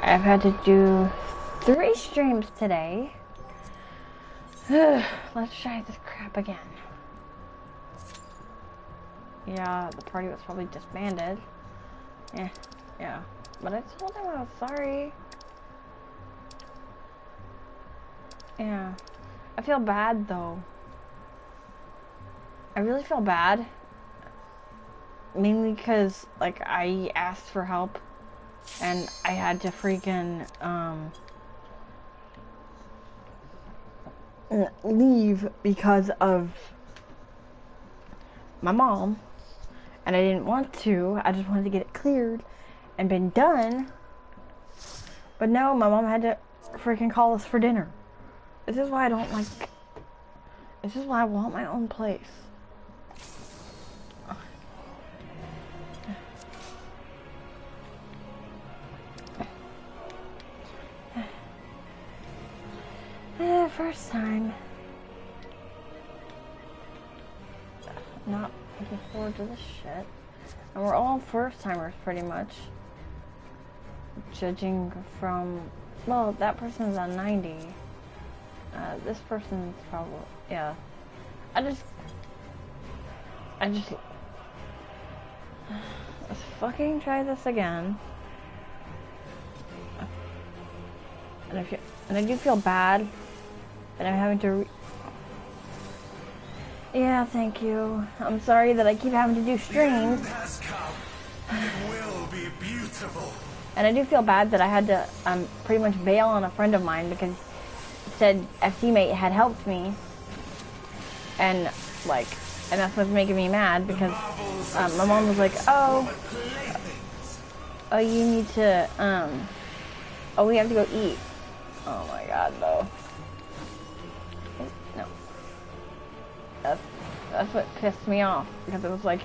I've had to do 3 streams today. Let's try this crap again. Yeah, the party was probably disbanded. Yeah. But I told him I was sorry. Yeah. I feel bad though. I really feel bad. Mainly because, like, I asked for help. And I had to freaking, leave because of my mom. And I didn't want to. I just wanted to get it cleared and been done. But no, my mom had to freaking call us for dinner. This is why I don't like... This is why I want my own place. First time. Not looking forward to this shit. And we're all first timers pretty much. Judging from, well, that person's on 90. This person's probably, yeah. Let's fucking try this again. And I do feel bad that I'm having to yeah, thank you. I'm sorry that I keep having to do streams. It will be beautiful. And I do feel bad that I had to pretty much bail on a friend of mine because said a teammate had helped me. And like, and that's what's making me mad because my mom was like, oh, you need to, oh, we have to go eat. Oh my god, though. No. That's what pissed me off, because it was like,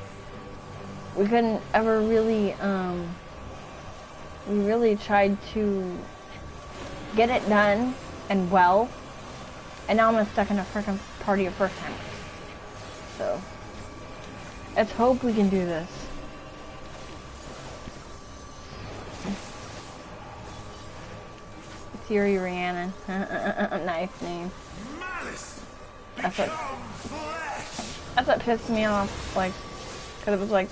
we couldn't ever really, we really tried to get it done and well, and now I'm stuck in a freaking party of first timers. So, let's hope we can do this. Siri Rhiannon. Nice name. That's what pissed me off, like, because it was like,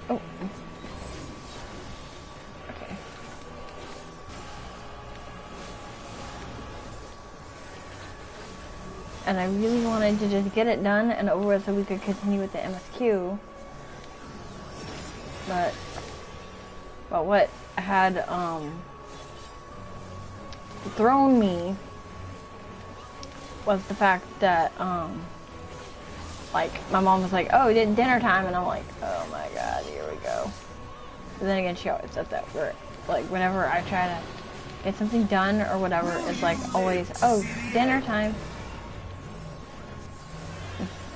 oh. Okay. And I really wanted to just get it done and over with so we could continue with the MSQ. But what had, thrown me was the fact that like my mom was like, oh, it's dinner time, and I'm like, oh my god, here we go. But then again, she always says that where like whenever I try to get something done or whatever, it's like always, oh, dinner time.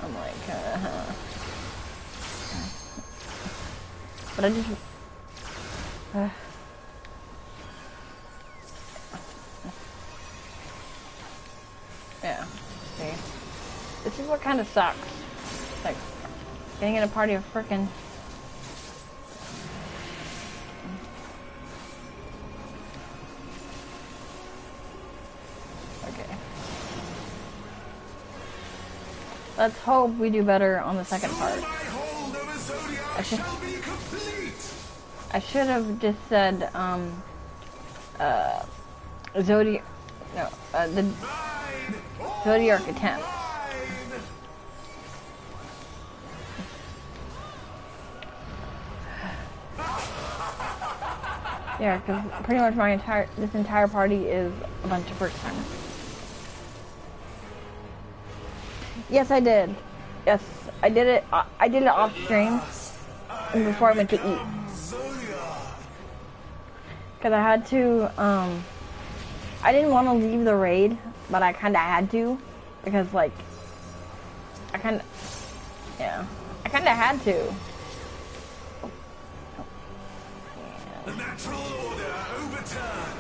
I'm like, but I just yeah, see. This is what kind of sucks. Like, getting in a party of frickin'... Okay. Let's hope we do better on the second part. I should have just said, Zodiac... No, the... Zodiac attempt. Yeah, because pretty much this entire party is a bunch of first timers. Yes, I did. Yes, I did it. I did it off stream before I went to eat. Because I had to. I didn't want to leave the raid, but I kind of had to, because like, I kind of had to. The natural order overturned.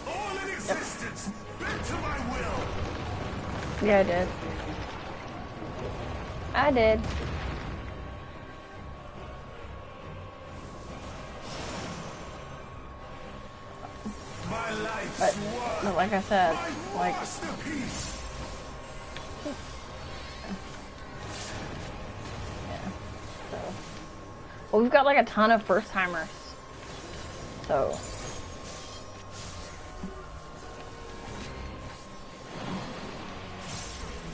All in existence, bent to my will. Yeah, I did. I did. My life's But work, like I said, my like masterpiece. yeah. So well, we've got like a ton of first timers. So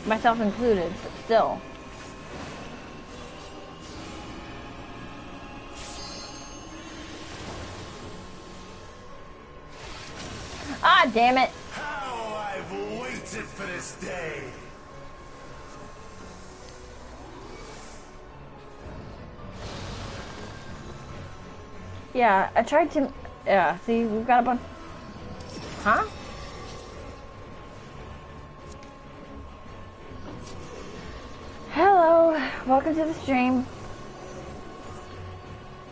myself included, but still. Ah, damn it. How I've waited for this day. Yeah, I tried to. Yeah, see, we've got a bunch. Huh? Hello, welcome to the stream.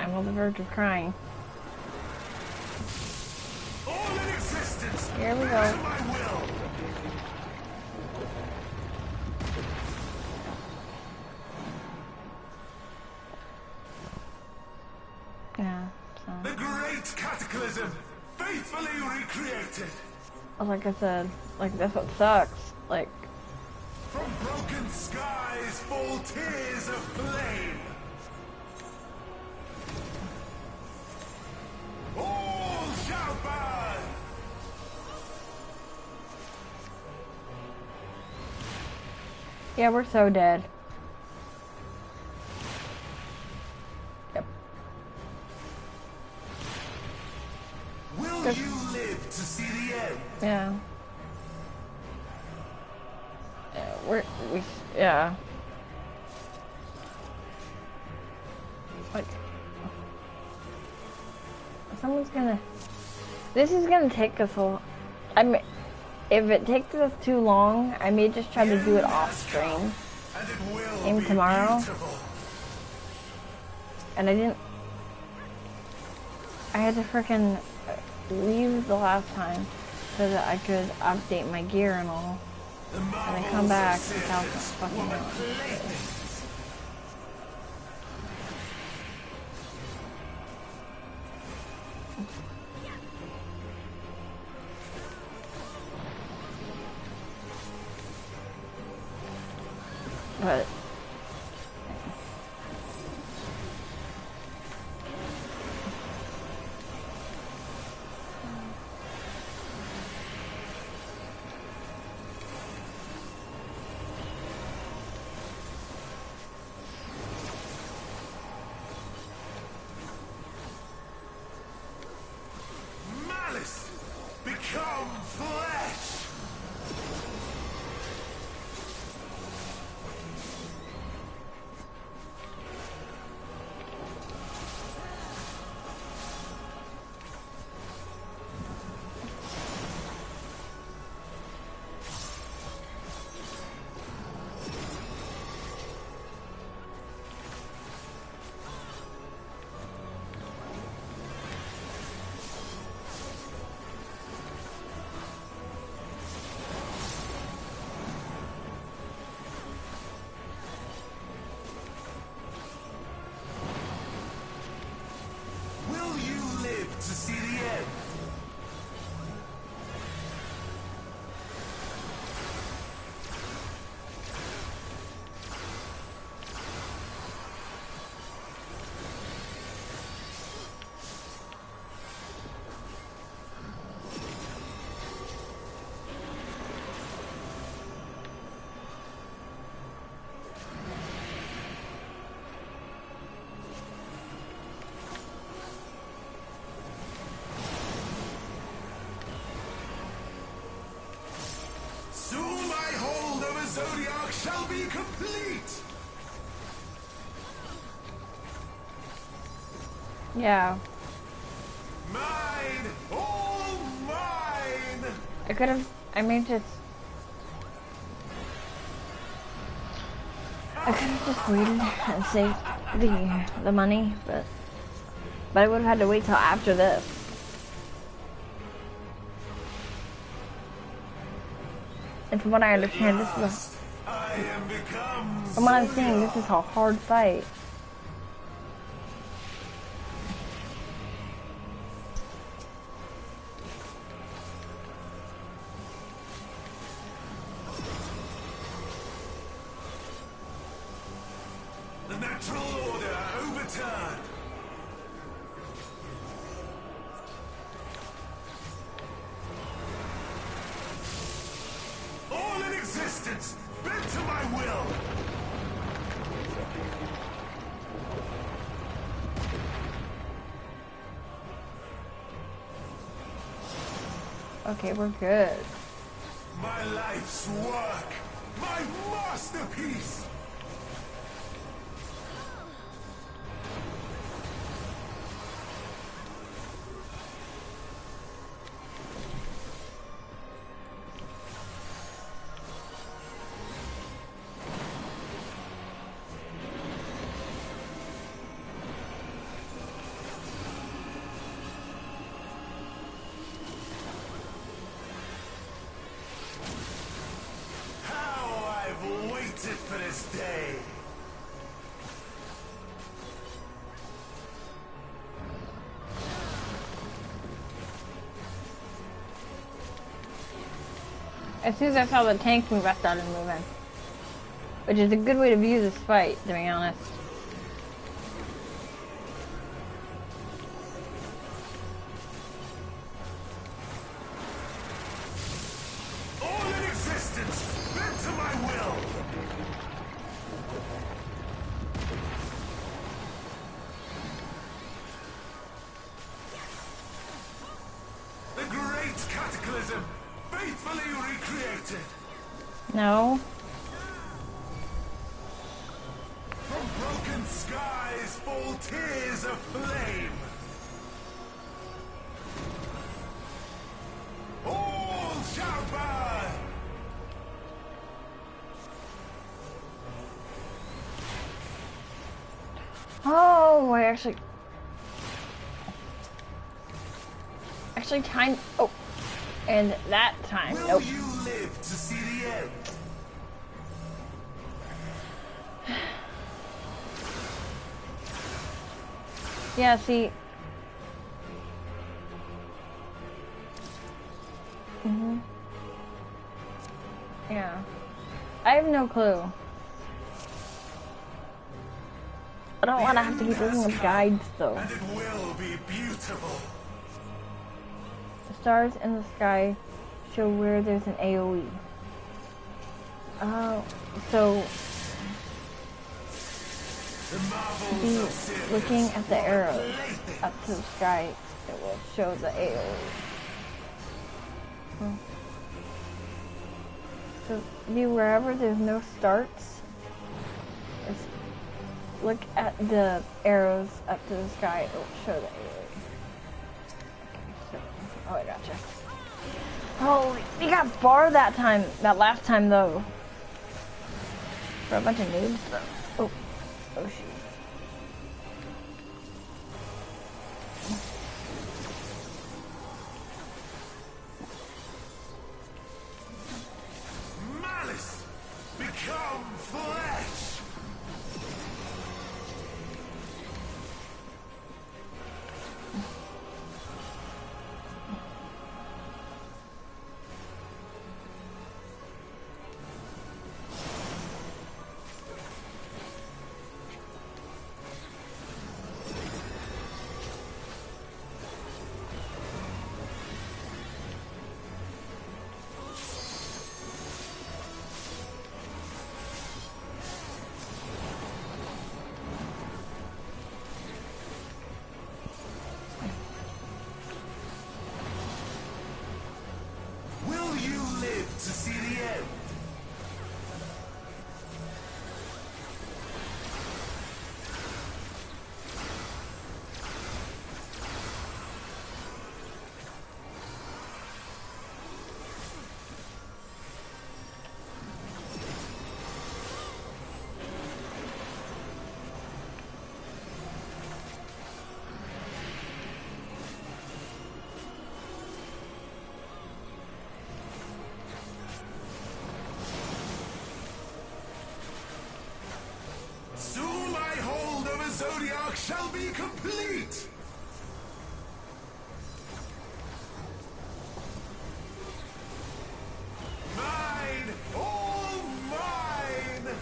I'm on the verge of crying. All in existence. Here we To go. my will. Yeah, so. The great cataclysm, faithfully recreated. Like I said, like that's what sucks. Like, From broken skies fall tears of flame. All shall burn. yeah, we're so dead. Yep. Will you live to see the end? Yeah. Yeah, yeah. Like, someone's gonna, this is gonna take us a, I mean, if it takes us too long, I may just try to do it off stream. And it will Aim be tomorrow. beautiful. And I had to frickin' leave the last time so that I could update my gear and all. The And then marvels come of back and tell Sirius fucking were my out. playthings. But Malice, become flesh. Will you live to see the end? Soon my hold over Zodiac shall be complete. yeah, Mine, all mine. I could have. I may just. I could have just waited and saved the money, but I would have had to wait till after this. And from what I understand, this is I am become From what I'm seeing, this is a hard fight. The natural order overturned. All in existence, bent to my will. Okay, we're good. My life's work, my masterpiece. For this day. As soon as I saw the tank move, I started moving. Which is a good way to view this fight, to be honest. All in existence, bent to my will. The great cataclysm, faithfully recreated. No. From broken skies fall tears of flame. All shall burn. Oh, I actually timed. Oh, and that time, Will nope. you live to see the end? Yeah, see. Yeah. I have no clue. I don't want to have to keep looking at guides, though. And it will be beautiful. The stars in the sky show where there's an AoE. Oh, so The marvels be of Sirius looking at the will arrows playthings. up to the sky. It will show the AoE. So be wherever there's no starts. Just look at the arrows up to the sky. It will show the AoE. Okay, so oh, I gotcha. Oh, we got bar that time. That last time though. For a bunch of noobs though. Oh, oh shoot. Malice, become flesh. Zodiac shall be complete! Mine! All mine!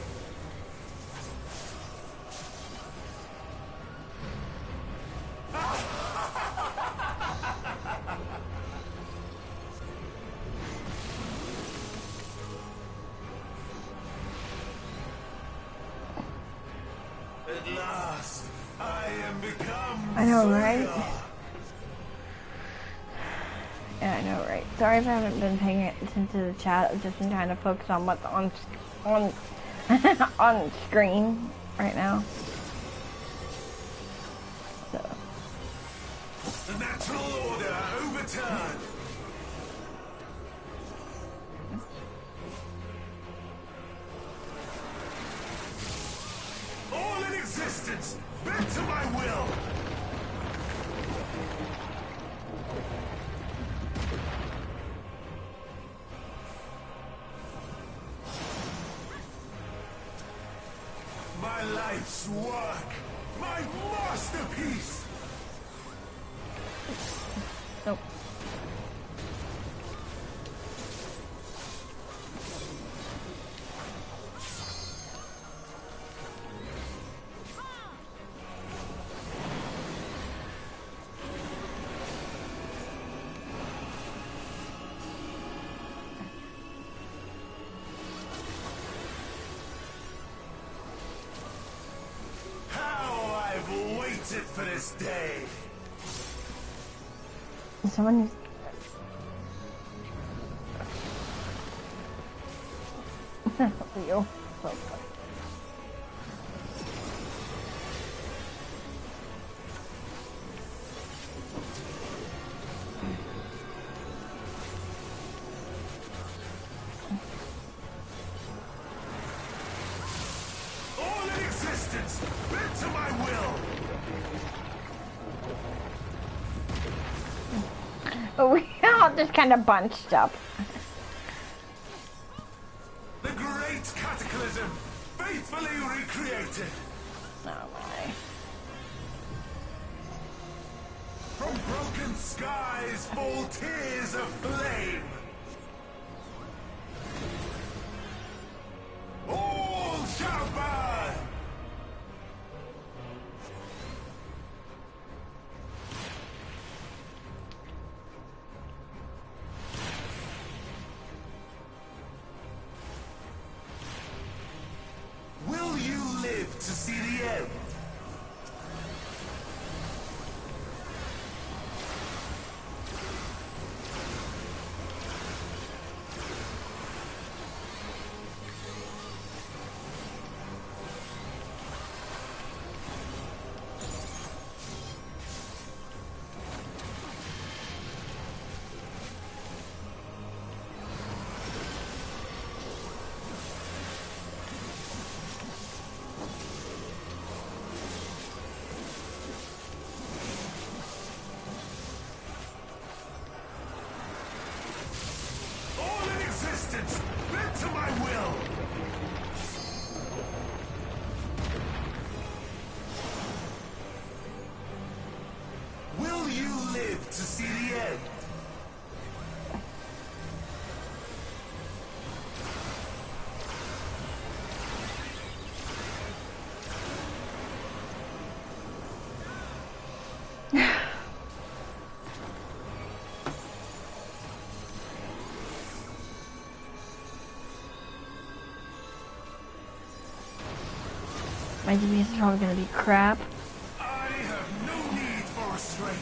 At last, I am become I know, right? Zodiac. Yeah, I know, right? Sorry if I haven't been paying attention to the chat. I've just been trying to focus on what's on on screen right now. So. The natural order overturned. All in existence, bent to my will. My life's work, my masterpiece. Nope. How I've waited for this day. Someone. Leo. So funny. All in existence, bent to my will. But we all just kind of bunched up. The great cataclysm, faithfully recreated. Oh my. From broken skies fall tears of flame. All shall burn. Will you live to see the end? All in existence, bent to my will. Will you live to see the end? My DPS is probably gonna be crap. I have no need for restraint.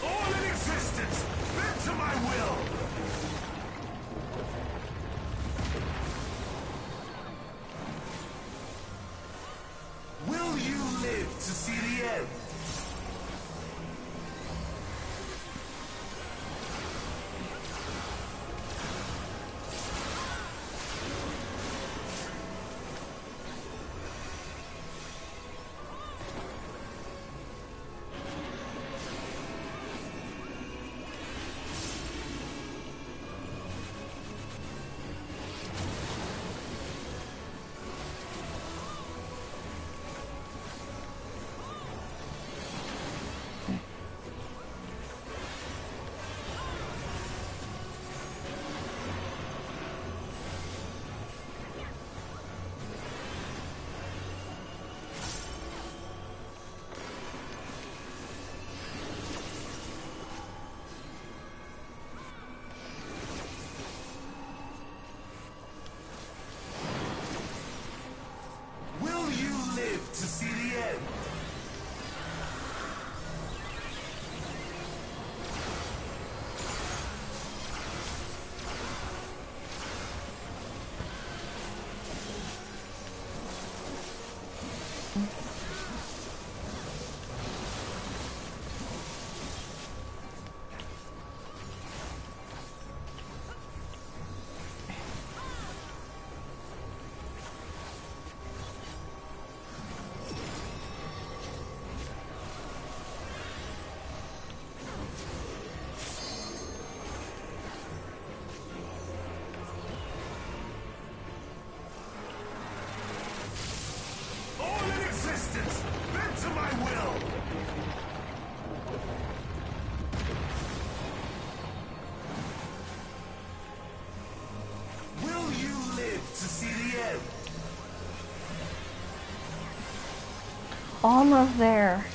All in existence, bend to my will! Will you live to see the end? To see the end. Bend to my will! Will you live to see the end? Almost there.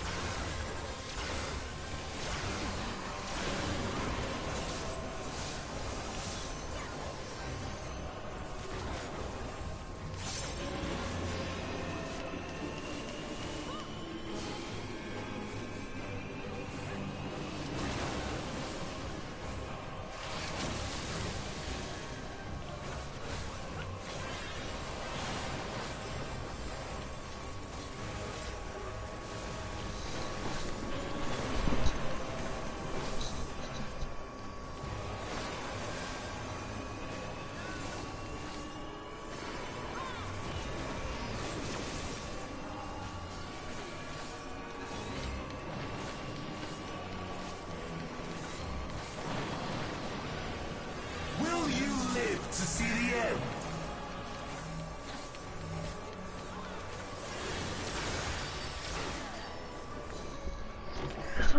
To see the end.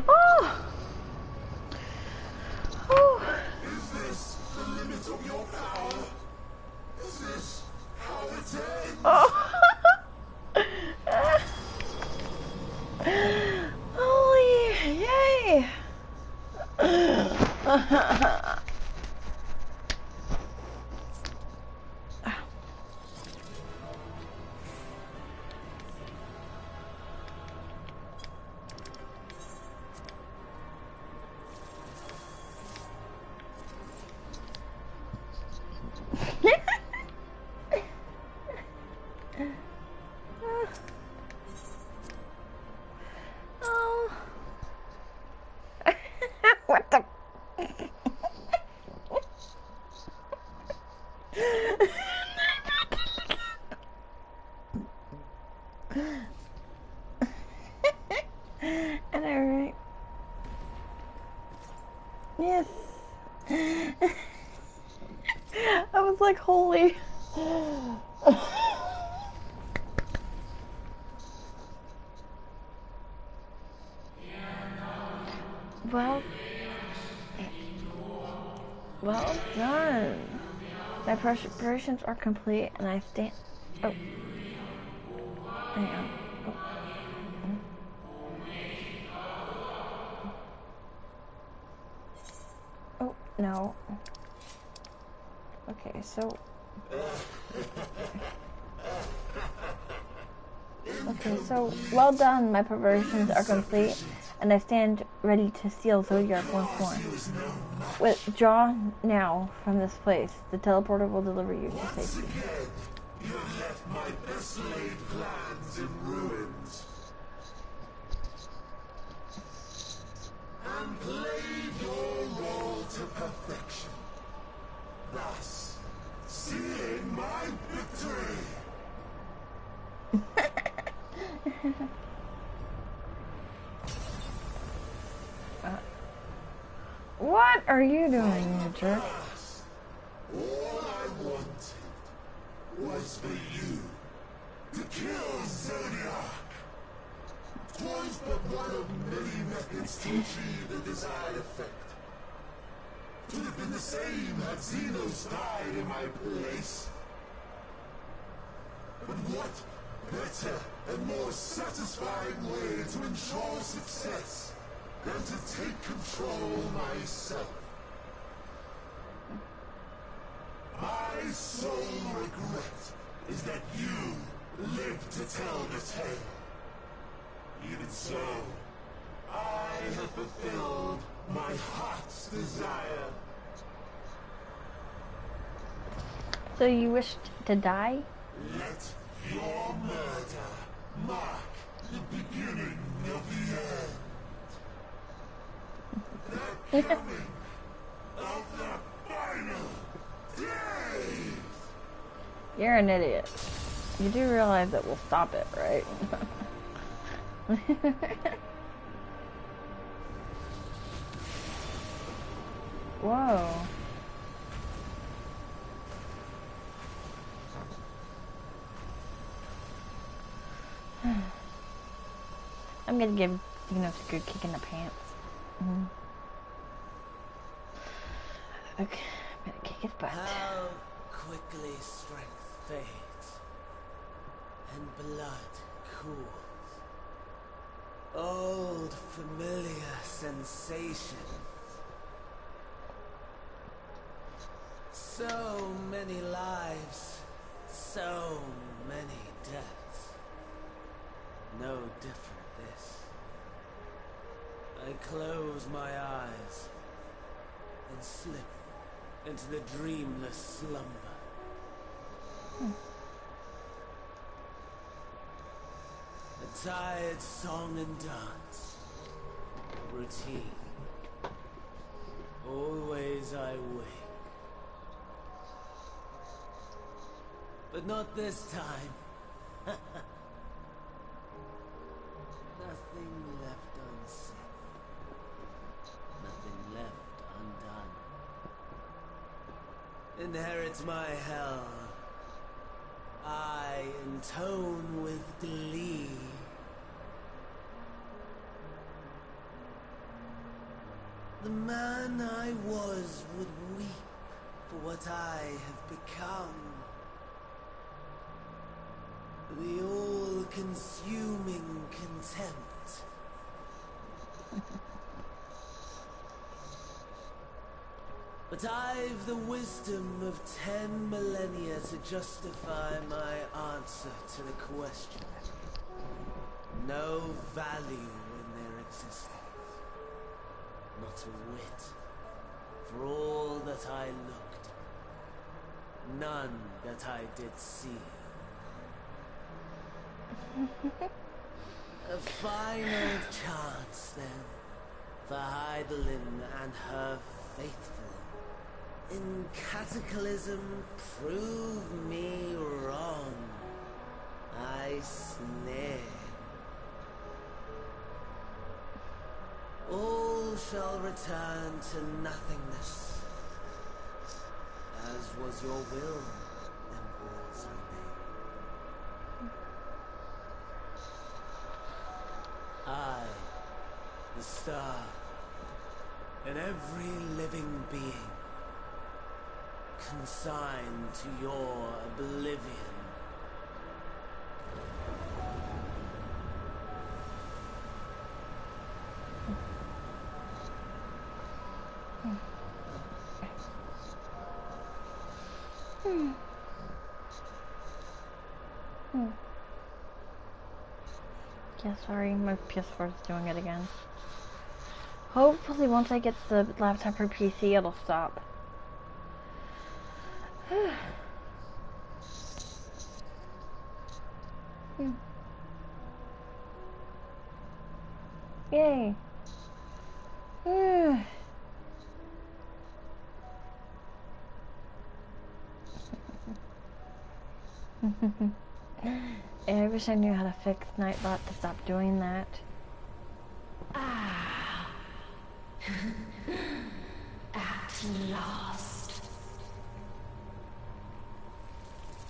Oh! Oh! Is this the limit of your power? Is this how it ends? Oh! Holy yay! Oh. What the? And alright. Yes. I was like, holy. Well done. My preparations are complete, and I stand. Oh, hang on. Oh no. Okay, so. Okay, so well done. My preparations are complete, and I stand ready to seal Zodiac once more. Withdraw now from this place. The teleporter will deliver you to safety. Again, you have left my best laid plans in ruins. And played your role to perfection. Thus, sealing my victory. What are you doing, you jerk? All I wanted was for you to kill Zodiac. 'Twas but one of many methods to achieve the desired effect. Could have been the same had Xenos died in my place. But what better and more satisfying way to ensure success than to take control myself? My sole regret is that you lived to tell the tale. Even so, I have fulfilled my heart's desire. So you wished to die? Let your murder mark the beginning of the end. The coming of the final day. You're an idiot. You do realize that we'll stop it, right? Whoa. I'm gonna give Xenos a good kick in the pants. Okay, I'm gonna kick his butt. How quickly strength fades and blood cools. Old familiar sensations. So many lives, so many deaths. No different this. I close my eyes and slip into the dreamless slumber. A tired song and dance. Routine. Always I wake. But not this time. Nothing left unsaid. Nothing left undone. Inherit my hell. I intone with glee. The man I was would weep for what I have become. The all-consuming contempt. But I've the wisdom of 10 millennia to justify my answer to the question. No value in their existence. Not a whit. For all that I looked. None that I did see. A final chance, then, for Heidelin and her faithful. In Cataclysm, prove me wrong. I snare. All shall return to nothingness, as was your will, Emperor Sunday. I, the star, and every living being, consigned to your oblivion. Yeah, sorry, my PS4 is doing it again. Hopefully once I get the laptop or PC, it'll stop. Yay. I wish I knew how to fix Nightbot to stop doing that. At last.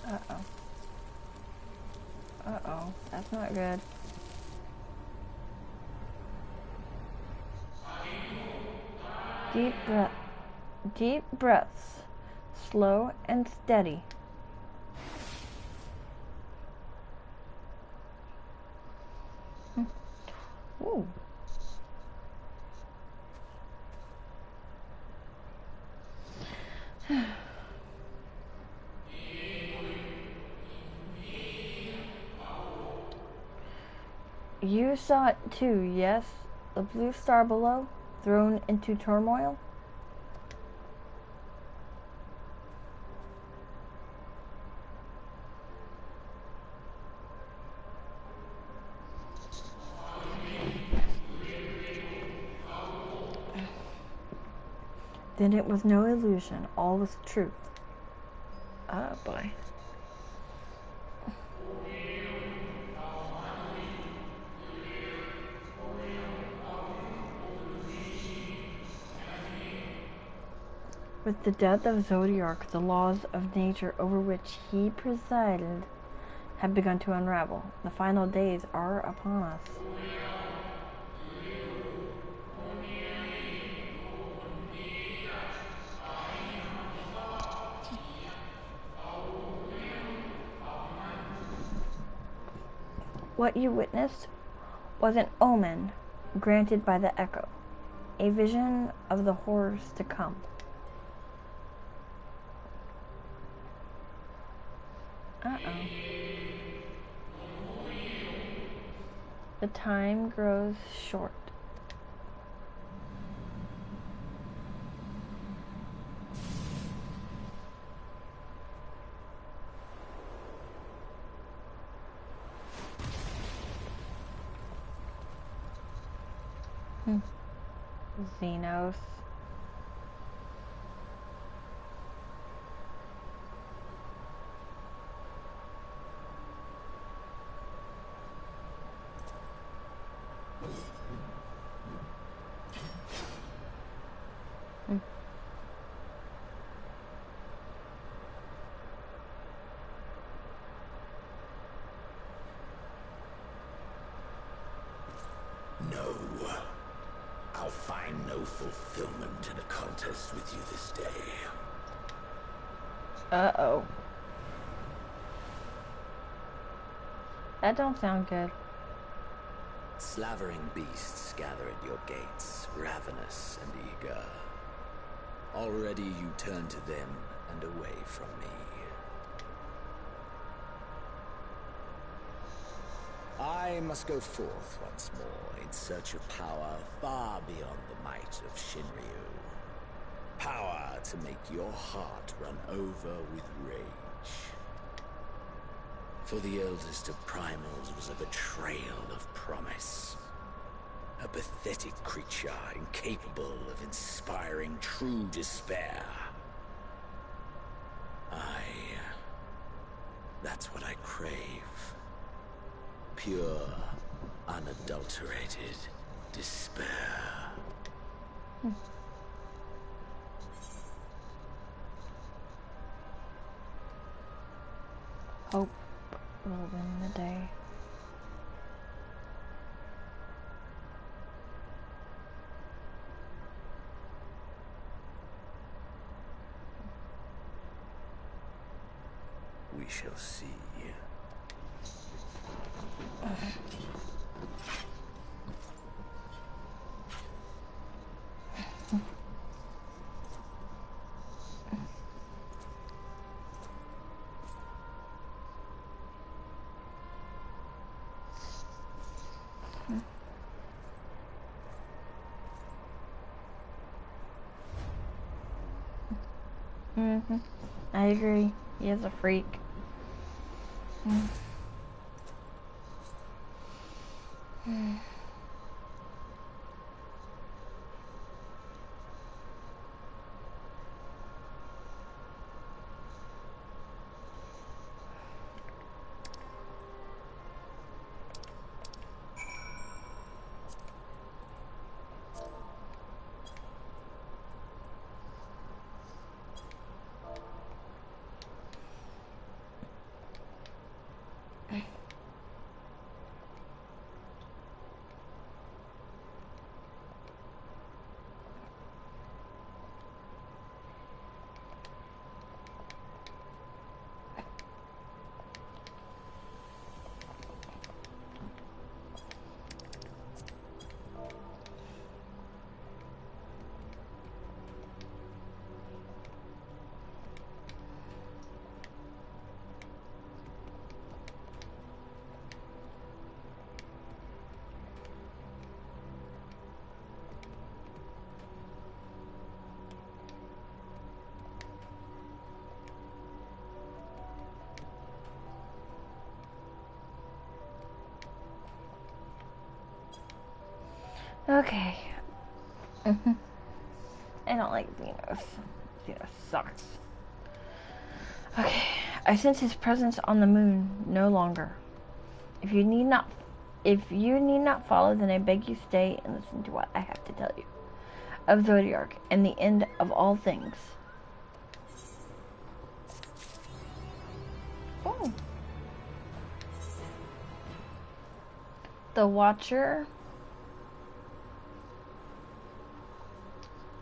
Uh-oh. Uh-oh. That's not good. Deep breaths. Slow and steady. Ooh. You saw it too, yes? The blue star below, thrown into turmoil? Then it was no illusion, all was truth. Oh boy. With the death of Zodiark, the laws of nature over which he presided have begun to unravel. The final days are upon us. What you witnessed was an omen granted by the echo, a vision of the horrors to come. Uh-oh. The time grows short. Xenos. No. I'll find no fulfillment in a contest with you this day. Uh-oh. That don't sound good. Slavering beasts gather at your gates, ravenous and eager. Already you turn to them and away from me. I must go forth once more in search of power far beyond the might of Shinryu. Power to make your heart run over with rage. For the eldest of primals was a betrayal of promise. A pathetic creature incapable of inspiring true despair. That's what I crave. Pure, unadulterated despair. Hope will win the day. We shall see. I agree. He is a freak. Okay. I don't like Xenos. Xenos sucks. Okay. I sense his presence on the moon no longer. If you need not follow, then I beg you stay and listen to what I have to tell you. Of Zodiac and the end of all things. Oh. The Watcher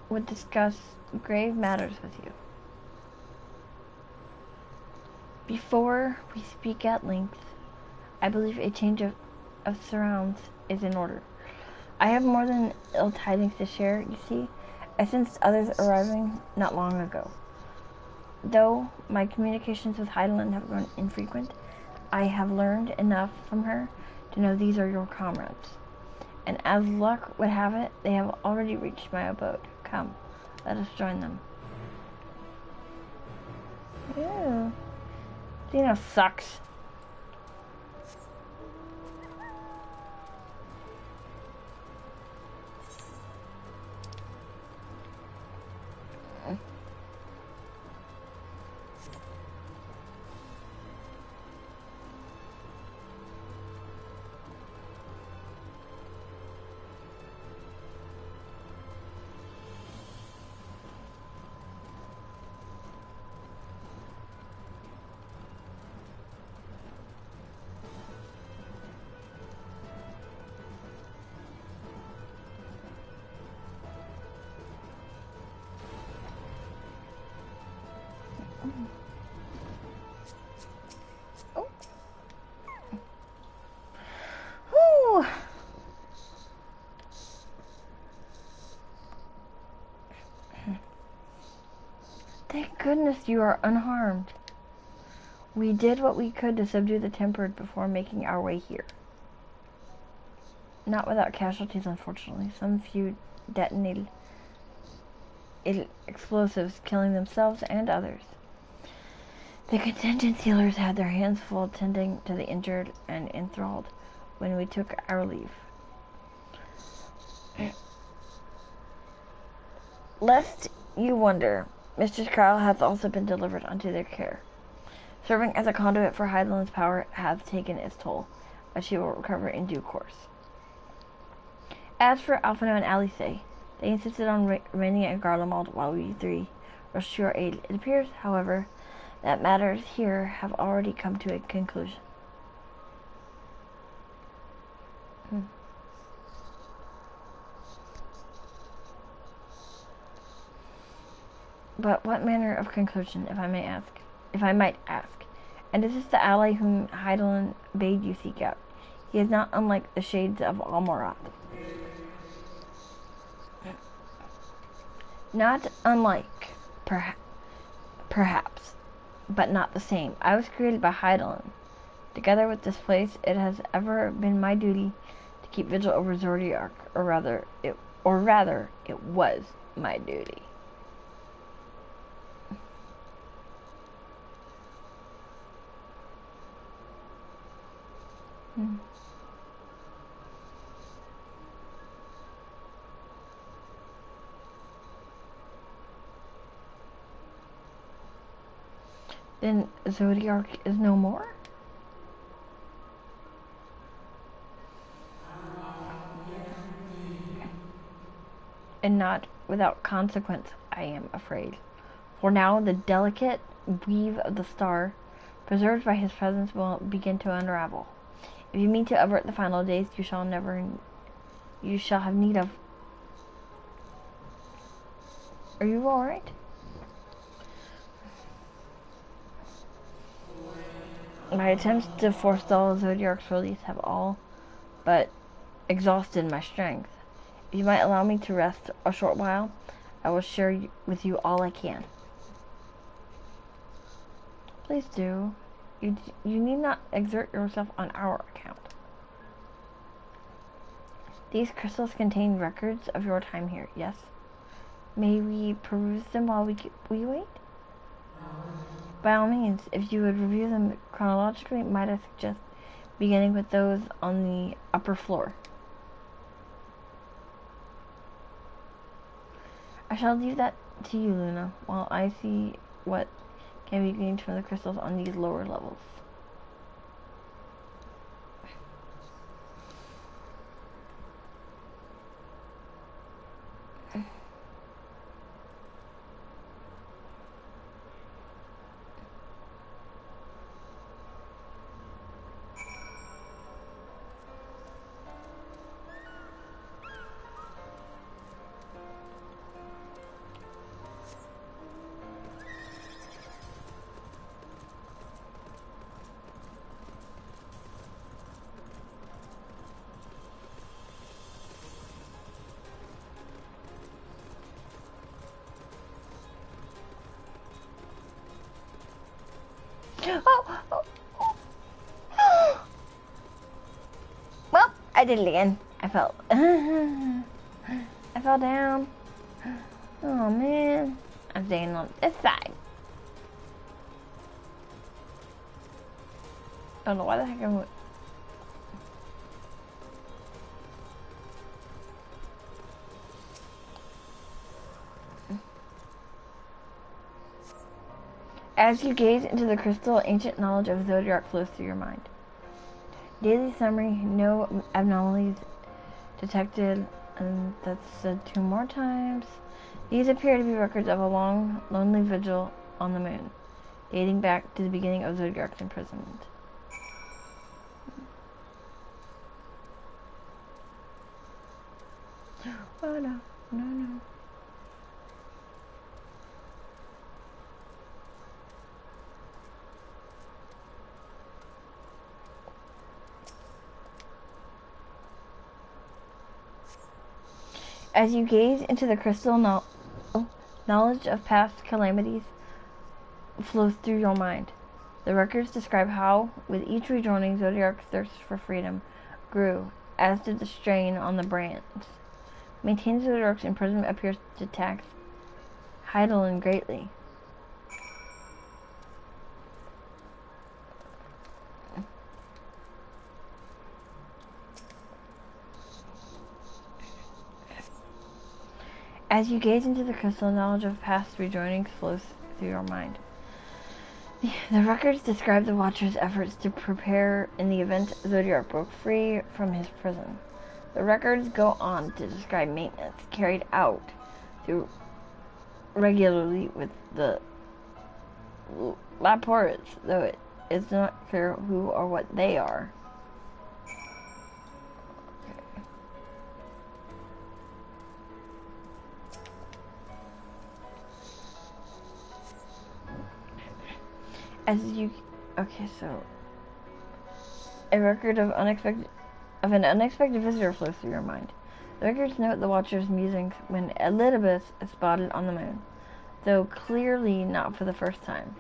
would discuss grave matters with you. Before we speak at length, I believe a change of surrounds is in order. I have more than ill tidings to share, you see. I sensed others arriving not long ago. Though my communications with Heidelin have grown infrequent, I have learned enough from her to know these are your comrades. And as luck would have it, they have already reached my abode. Come, let us join them. Ew. Xena sucks. Thank goodness you are unharmed. We did what we could to subdue the Tempered before making our way here. Not without casualties, unfortunately. Some few detonated explosives, killing themselves and others. The contingent healers had their hands full tending to the injured and enthralled when we took our leave. Lest you wonder, Mistress Kyle hath also been delivered unto their care. Serving as a conduit for Heidelin's power hath taken its toll, but she will recover in due course. As for Alphino and Alice, they insisted on remaining at Garlemald while we three rushed to your aid. It appears, however, that matters here have already come to a conclusion. But what manner of conclusion, if I might ask? And is this the ally whom Heidelin bade you seek out? He is not unlike the shades of Almorath. Not unlike, perhaps, but not the same. I was created by Heidelin. Together with this place, it has ever been my duty to keep vigil over Zodiac, or rather, it was my duty. Then Zodiac is no more? And not without consequence, I am afraid. For now, the delicate weave of the star, preserved by his presence, will begin to unravel. If you mean to avert the final days, you shall have need of. Are you alright? My attempts to forestall Zodiac's release have all but exhausted my strength. If you might allow me to rest a short while, I will share with you all I can. Please do. You need not exert yourself on our account. These crystals contain records of your time here, yes? May we peruse them while we wait? By all means, if you would review them chronologically, might I suggest beginning with those on the upper floor? I shall leave that to you, Luna, while I see what can be gleaned from the crystals on these lower levels. Well, I did it again. I fell. I fell down. Oh man. I'm staying on this side. I don't know why the heck I'm. As you gaze into the crystal, ancient knowledge of Zodiac flows through your mind. Daily summary, no anomalies detected, and that's said 2 more times. These appear to be records of a long, lonely vigil on the moon, dating back to the beginning of Zodiac's imprisonment. Oh no, no. As you gaze into the crystal, knowledge of past calamities flows through your mind. The records describe how, with each rejoining, Zodiac's thirst for freedom grew, as did the strain on the brands. Maintaining Zodiac's imprisonment appears to tax Heidelin greatly. As you gaze into the crystal, knowledge of past rejoinings flows through your mind. The records describe the Watcher's efforts to prepare in the event Zodiac broke free from his prison. The records go on to describe maintenance carried out through regularly with the Laportes, though it is not clear who or what they are. So a record of an unexpected visitor flows through your mind. The records note the Watcher's musings when Elizabeth is spotted on the moon, though clearly not for the first time.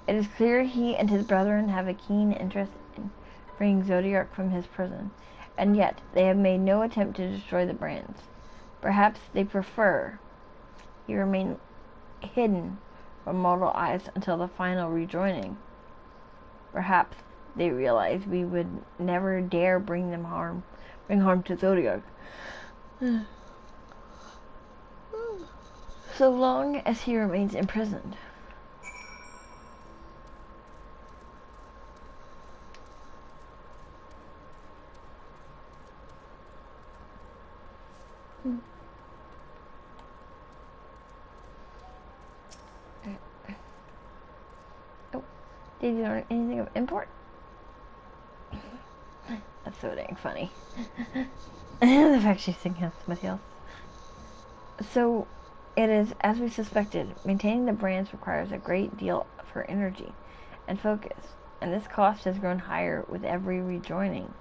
It is clear he and his brethren have a keen interest in freeing Zodiac from his prison, and yet they have made no attempt to destroy the brands. Perhaps they prefer he remain hidden from mortal eyes until the final rejoining. Perhaps they realized we would never dare bring harm to Zodiac. So long as he remains imprisoned. Oh, did you learn anything of import? That's so dang funny. The fact she's thinking of somebody else. So, it is as we suspected. Maintaining the brands requires a great deal of her energy and focus, and this cost has grown higher with every rejoining.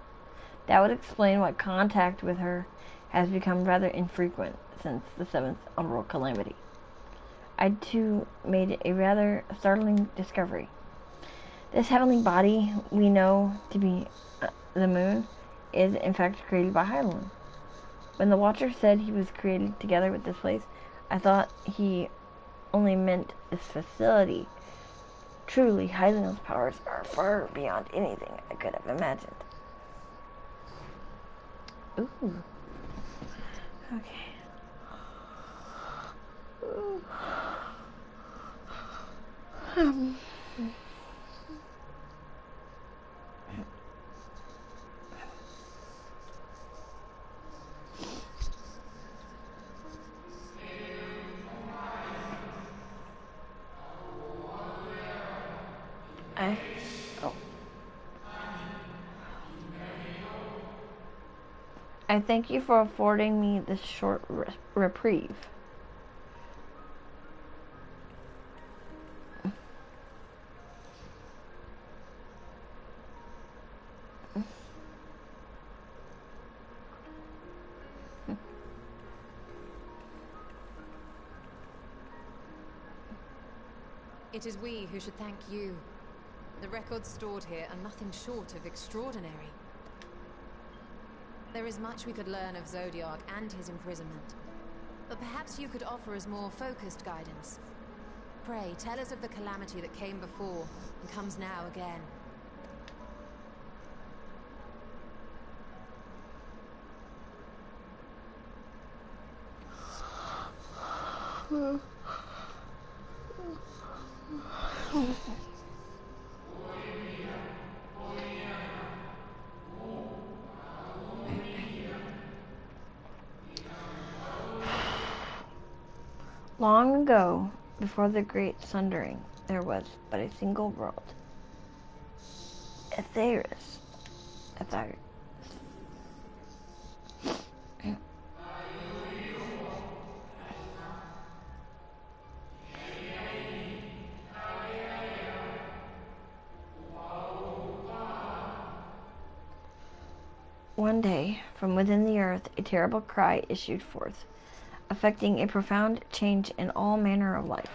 That would explain why contact with her has become rather infrequent since the 7th Umbral Calamity. I too made a rather startling discovery. This heavenly body we know to be the moon is in fact created by Hylian. When the Watcher said he was created together with this place, I thought he only meant this facility. Truly, Hylian's powers are far beyond anything I could have imagined. Ooh. Okay. Ooh. I thank you for affording me this short reprieve. It is we who should thank you. The records stored here are nothing short of extraordinary. There is much we could learn of Zodiac and his imprisonment. But perhaps you could offer us more focused guidance. Pray, tell us of the calamity that came before and comes now again. Long ago, before the Great Sundering, there was but a single world. Etheirus. One day, from within the earth, a terrible cry issued forth, affecting a profound change in all manner of life.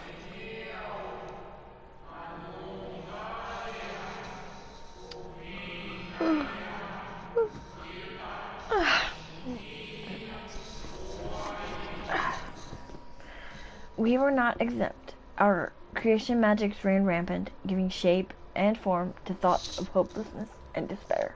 We were not exempt. Our creation magics ran rampant, giving shape and form to thoughts of hopelessness and despair.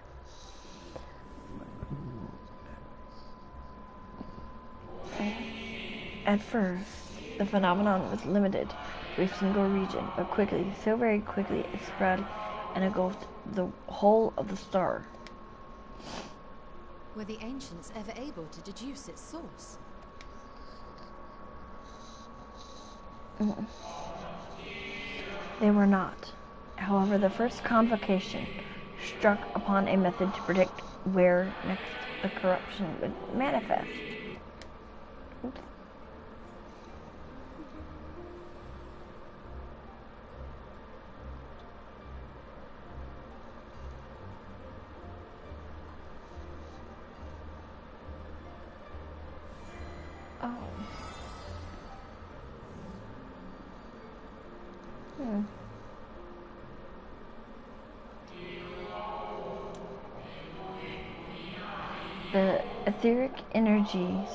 At first, the phenomenon was limited to a single region, but quickly, so very quickly, it spread and engulfed the whole of the star. Were the ancients ever able to deduce its source? They were not. However, the first convocation struck upon a method to predict where next the corruption would manifest. Oops. Oh. The etheric energies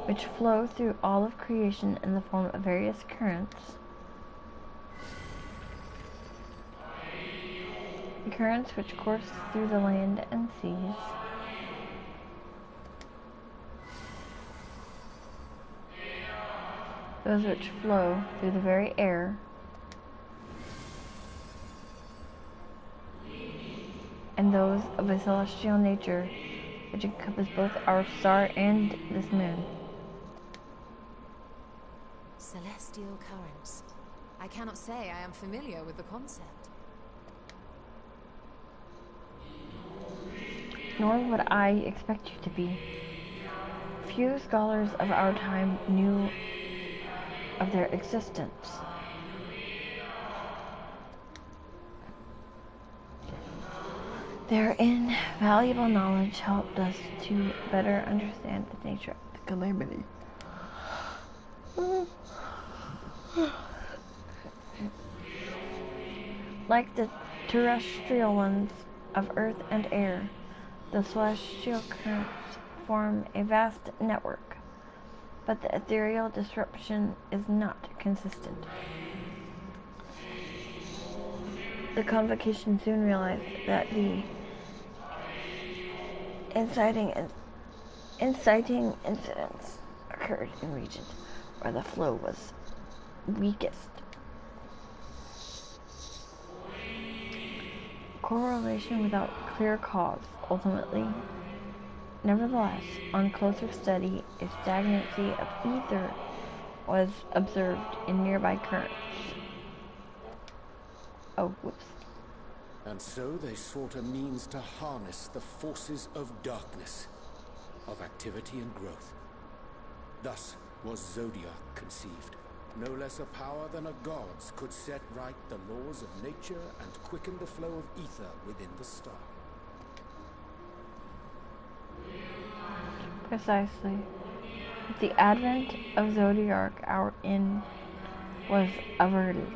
which flow through all of creation in the form of various currents currents which course through the land and seas, those which flow through the very air, and those of a celestial nature which encompass both our star and this moon. Celestial currents. I cannot say I am familiar with the concept. Nor would I expect you to be. Few scholars of our time knew of their existence. Their invaluable knowledge helped us to better understand the nature of the calamity. Like the terrestrial ones of earth and air, the celestial currents form a vast network, but the ethereal disruption is not consistent. The convocation soon realized that the inciting incidents occurred in regions where the flow was weakest. Correlation without clear cause, ultimately. Nevertheless, on closer study, a stagnancy of ether was observed in nearby currents. Oh, whoops. And so they sought a means to harness the forces of darkness, of activity and growth. Thus was Zodiac conceived. No less a power than a god's could set right the laws of nature and quicken the flow of ether within the star. Precisely. With the advent of Zodiac, our end was averted.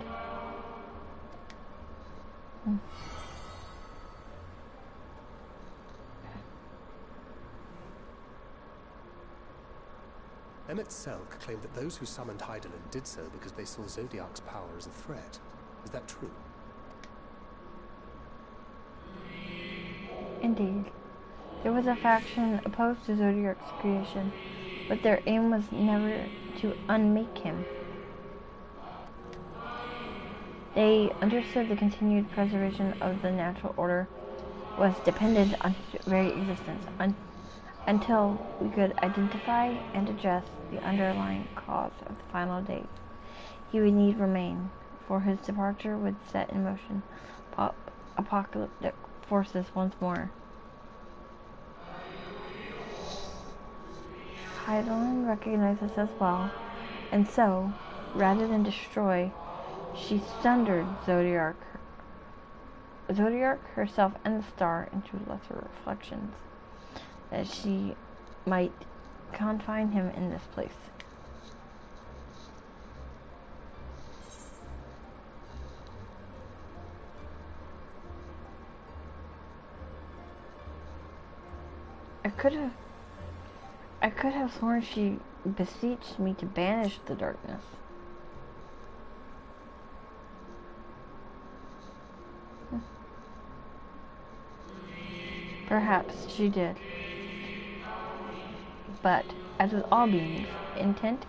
Emmett Selk claimed that those who summoned Hydaelyn did so because they saw Zodiac's power as a threat. Is that true? Indeed. There was a faction opposed to Zodiac's creation, but their aim was never to unmake him. They understood the continued preservation of the natural order was dependent on his very existence, until we could identify and address the underlying cause of the final day. He would need remain, for his departure would set in motion apocalyptic forces once more. Hydaelyn recognized this as well, and so, rather than destroy, she sundered Zodiac herself and the star into lesser reflections, that she might confine him in this place. I could have sworn she beseeched me to banish the darkness. Perhaps she did. But, as with all beings, intent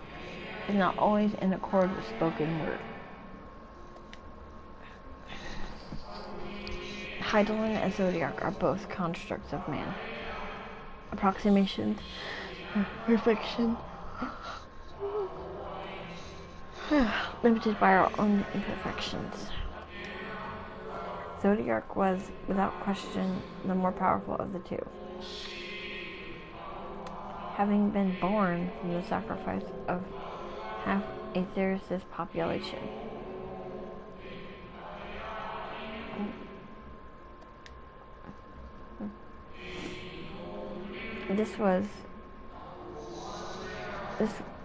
is not always in accord with spoken word. Hydaelyn and Zodiac are both constructs of man. Approximations, perfection, limited by our own imperfections. Zodiac was, without question, the more powerful of the two, having been born from the sacrifice of half a Theris' population.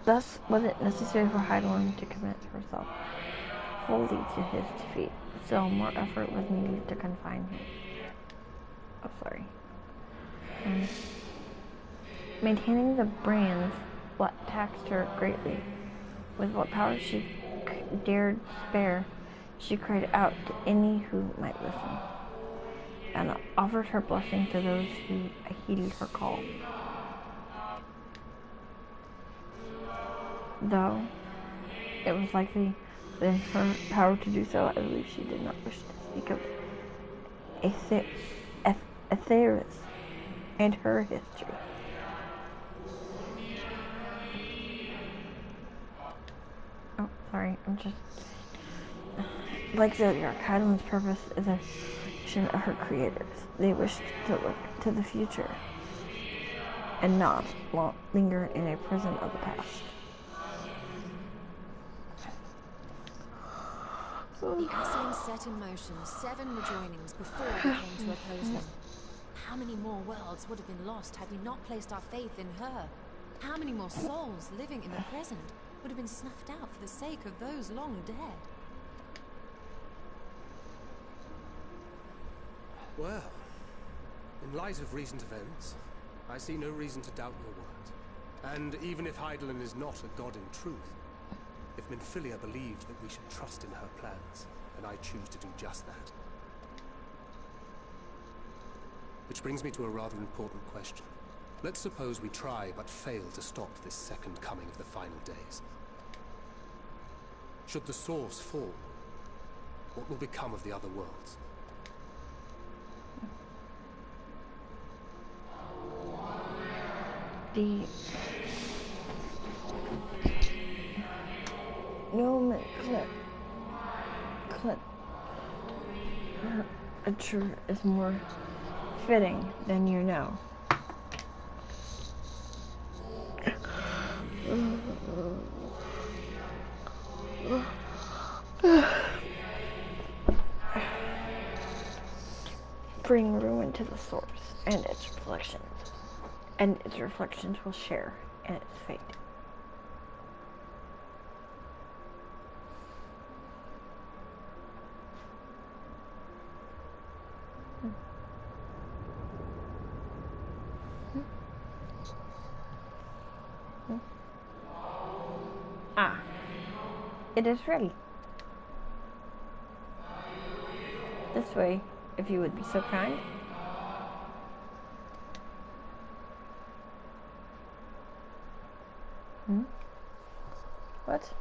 Thus was it necessary for Hydaelyn to commit herself wholly to his defeat. Still, more effort was needed to confine him. Maintaining the brands taxed her greatly. With what power she dared spare, she cried out to any who might listen. and offered her blessing to those who heeded her call. Though it was likely within her power to do so, I believe she did not wish to speak of Aetheris and her history. Oh, sorry, I'm just... Like Zodiac, Hydaelyn's purpose is a vision of her creators. They wished to look to the future and not linger in a prison of the past. The Usling set in motion 7 rejoinings before we came to oppose them. How many more worlds would have been lost had we not placed our faith in her? How many more souls living in the present would have been snuffed out for the sake of those long dead? Well, in light of recent events, I see no reason to doubt your word. And even if Hydaelyn is not a god in truth, if Minfilia believed that we should trust in her plans, then I choose to do just that. Which brings me to a rather important question. Let's suppose we try but fail to stop this second coming of the final days. Should the source fall, what will become of the other worlds? Nomenclature is more fitting than you know. Bring ruin to the source and its reflections will share in its fate. Ah, it is ready. This way, if you would be so kind. What?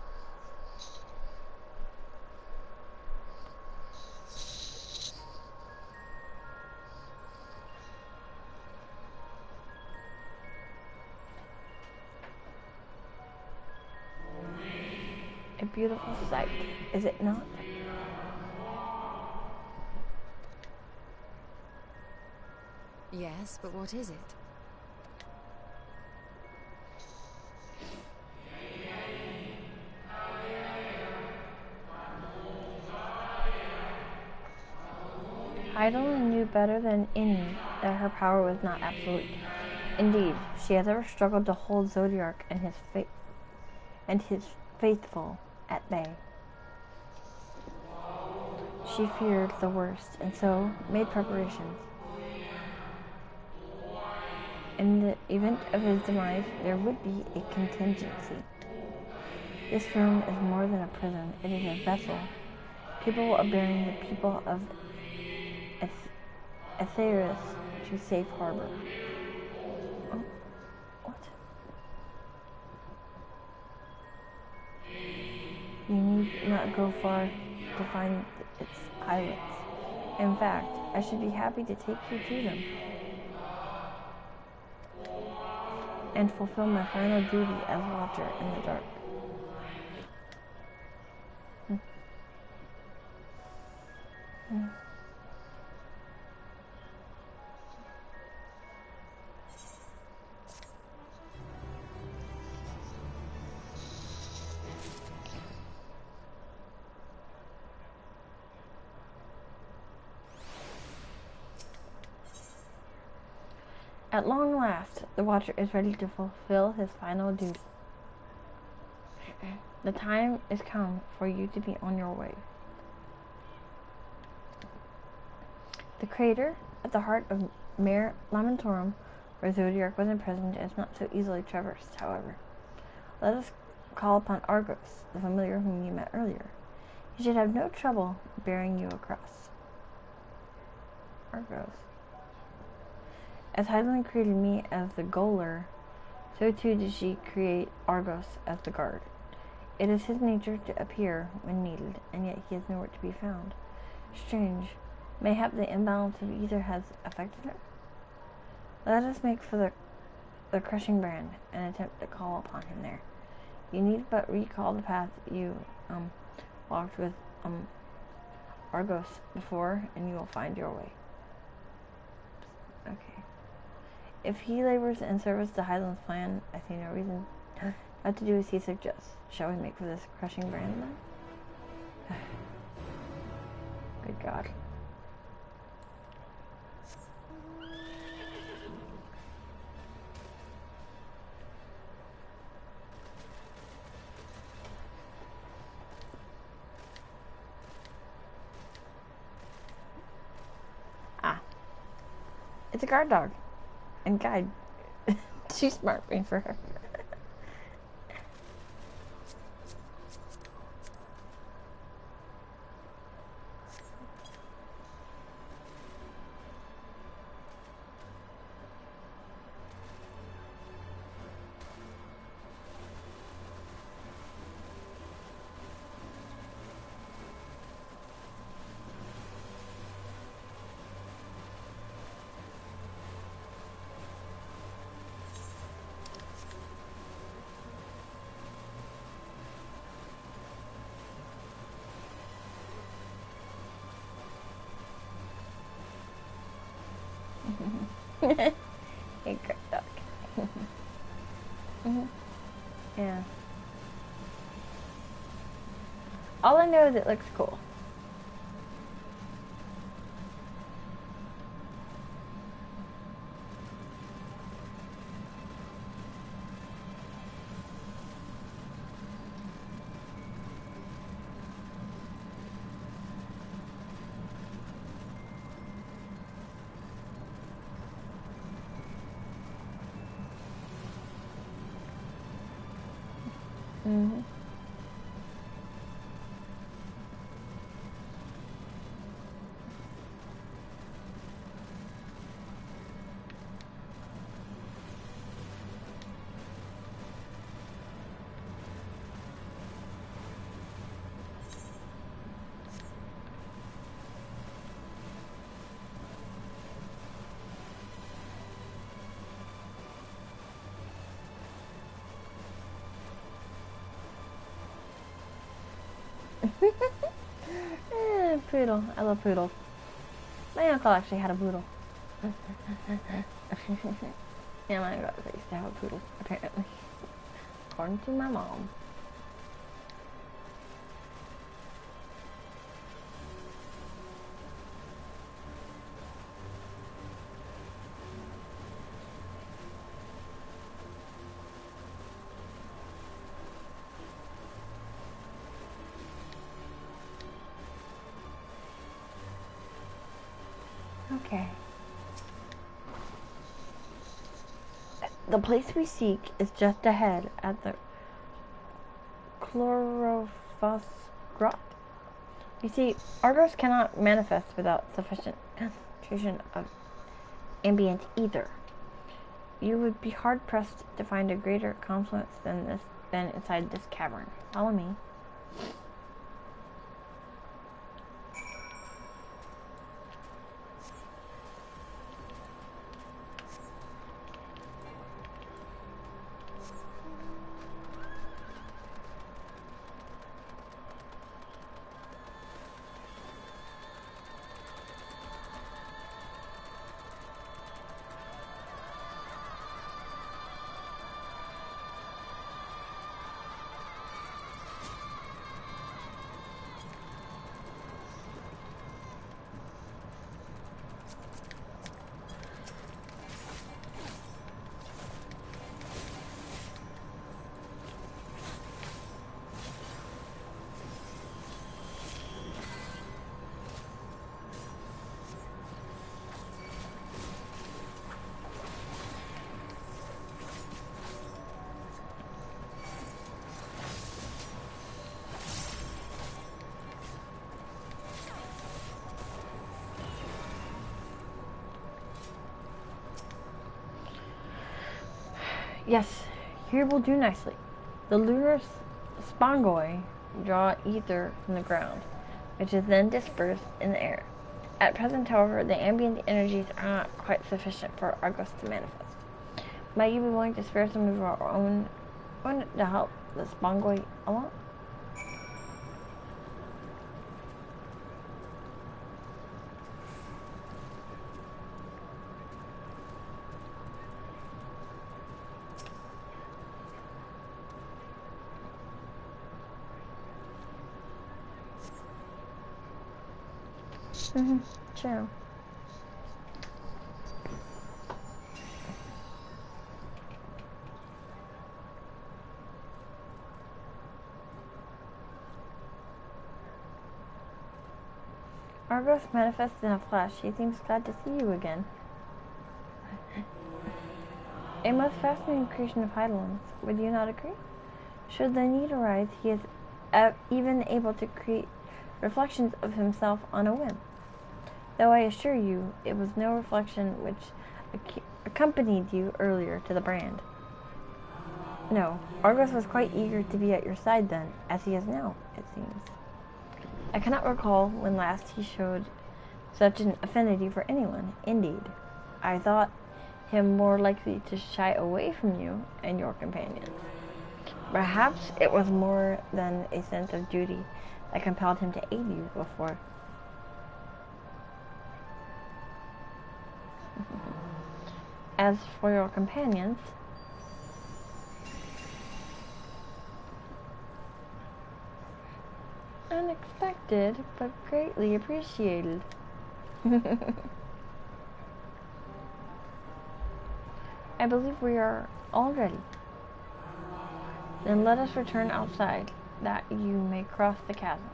A beautiful sight, is it not? Yes, but what is it? Hydaelyn knew better than any that her power was not absolute. Indeed, she has ever struggled to hold Zodiac and his faithful at bay. She feared the worst, and so made preparations. In the event of his demise, there would be a contingency. This room is more than a prison. It is a vessel capable of bearing the people of Aetheris to safe harbor. Oh, what? You need not go far to find its islets. In fact, I should be happy to take you to them and fulfill my final duty as Watcher in the dark. At long last, the Watcher is ready to fulfill his final duty. The time is come for you to be on your way. The crater at the heart of Mare Lamentorum, where Zodiac was imprisoned, is not so easily traversed, however. Let us call upon Argos, the familiar whom you met earlier. He should have no trouble bearing you across. Argos. As Hydaelyn created me as the Goaler, so too did she create Argos as the guard. It is his nature to appear when needed, and yet he is nowhere to be found. Strange. Mayhap the imbalance of ether has affected him? Let us make for the crushing brand and attempt to call upon him there. You need but recall the path you walked with Argos before, and you will find your way. Okay. If he labors in service to Hydaelyn's plan, I see no reason not to do as he suggests. Shall we make for this crushing brand then? Good God. It's a guard dog. And guide. She's smart me for her. Hey, guard dog. Yeah. All I know is it looks cool. Mm-hmm. Poodle. I love poodles. My uncle actually had a poodle. Yeah, my uncle used to have a poodle, apparently. According to my mom. Okay. The place we seek is just ahead at the Chlorophos Grot. You see, Argos cannot manifest without sufficient concentration of ambient ether. You would be hard-pressed to find a greater confluence than inside this cavern. Follow me. Yes, here will do nicely. The lunar spongoi draw ether from the ground, which is then dispersed in the air. At present, however, the ambient energies are not quite sufficient for Argos to manifest. Might you be willing to spare some of our own to help the spongoi along? True. Argos manifests in a flash. He seems glad to see you again. A most fascinating creation of Heidelman's. Would you not agree? Should the need arise, he is even able to create reflections of himself on a whim. Though I assure you, it was no reflection which accompanied you earlier to the brand. No, Argos was quite eager to be at your side then, as he is now, it seems. I cannot recall when last he showed such an affinity for anyone. Indeed, I thought him more likely to shy away from you and your companions. Perhaps it was more than a sense of duty that compelled him to aid you before. As for your companions, unexpected, but greatly appreciated. I believe we are all ready. Then let us return outside, that you may cross the chasm.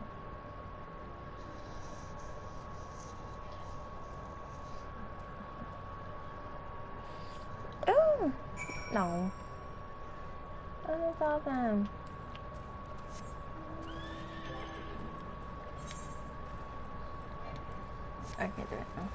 Oh! No. Oh, that's awesome. I can do it now.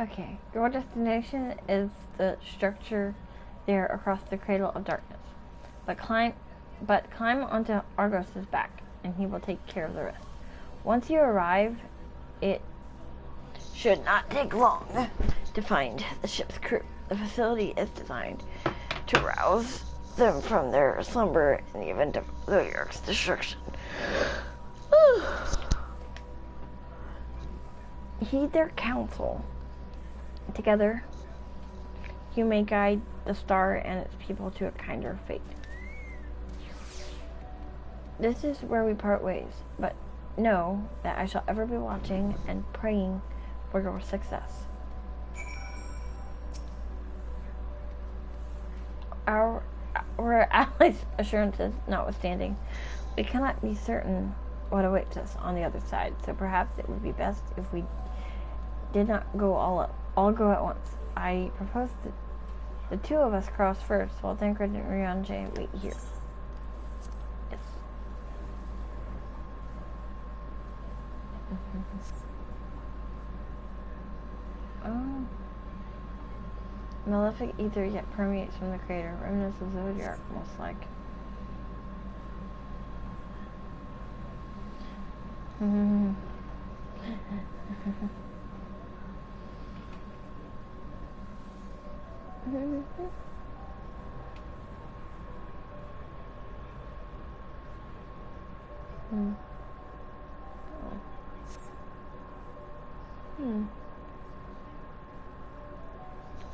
Okay, your destination is the structure there across the cradle of darkness. But climb onto Argos's back, and he will take care of the rest. Once you arrive, it should not take long to find the ship's crew. The facility is designed to rouse them from their slumber in the event of Zodiac's destruction. Heed their counsel. Together, you may guide the star and its people to a kinder fate. This is where we part ways, but know that I shall ever be watching and praying for your success. Our allies' assurances notwithstanding, we cannot be certain what awaits us on the other side, so perhaps it would be best if we did not go all go at once. I propose that the two of us cross first, while Tancred and Rianjay wait here. Yes. Oh. Malefic ether yet permeates from the crater. Remnants of Zodiac, most like.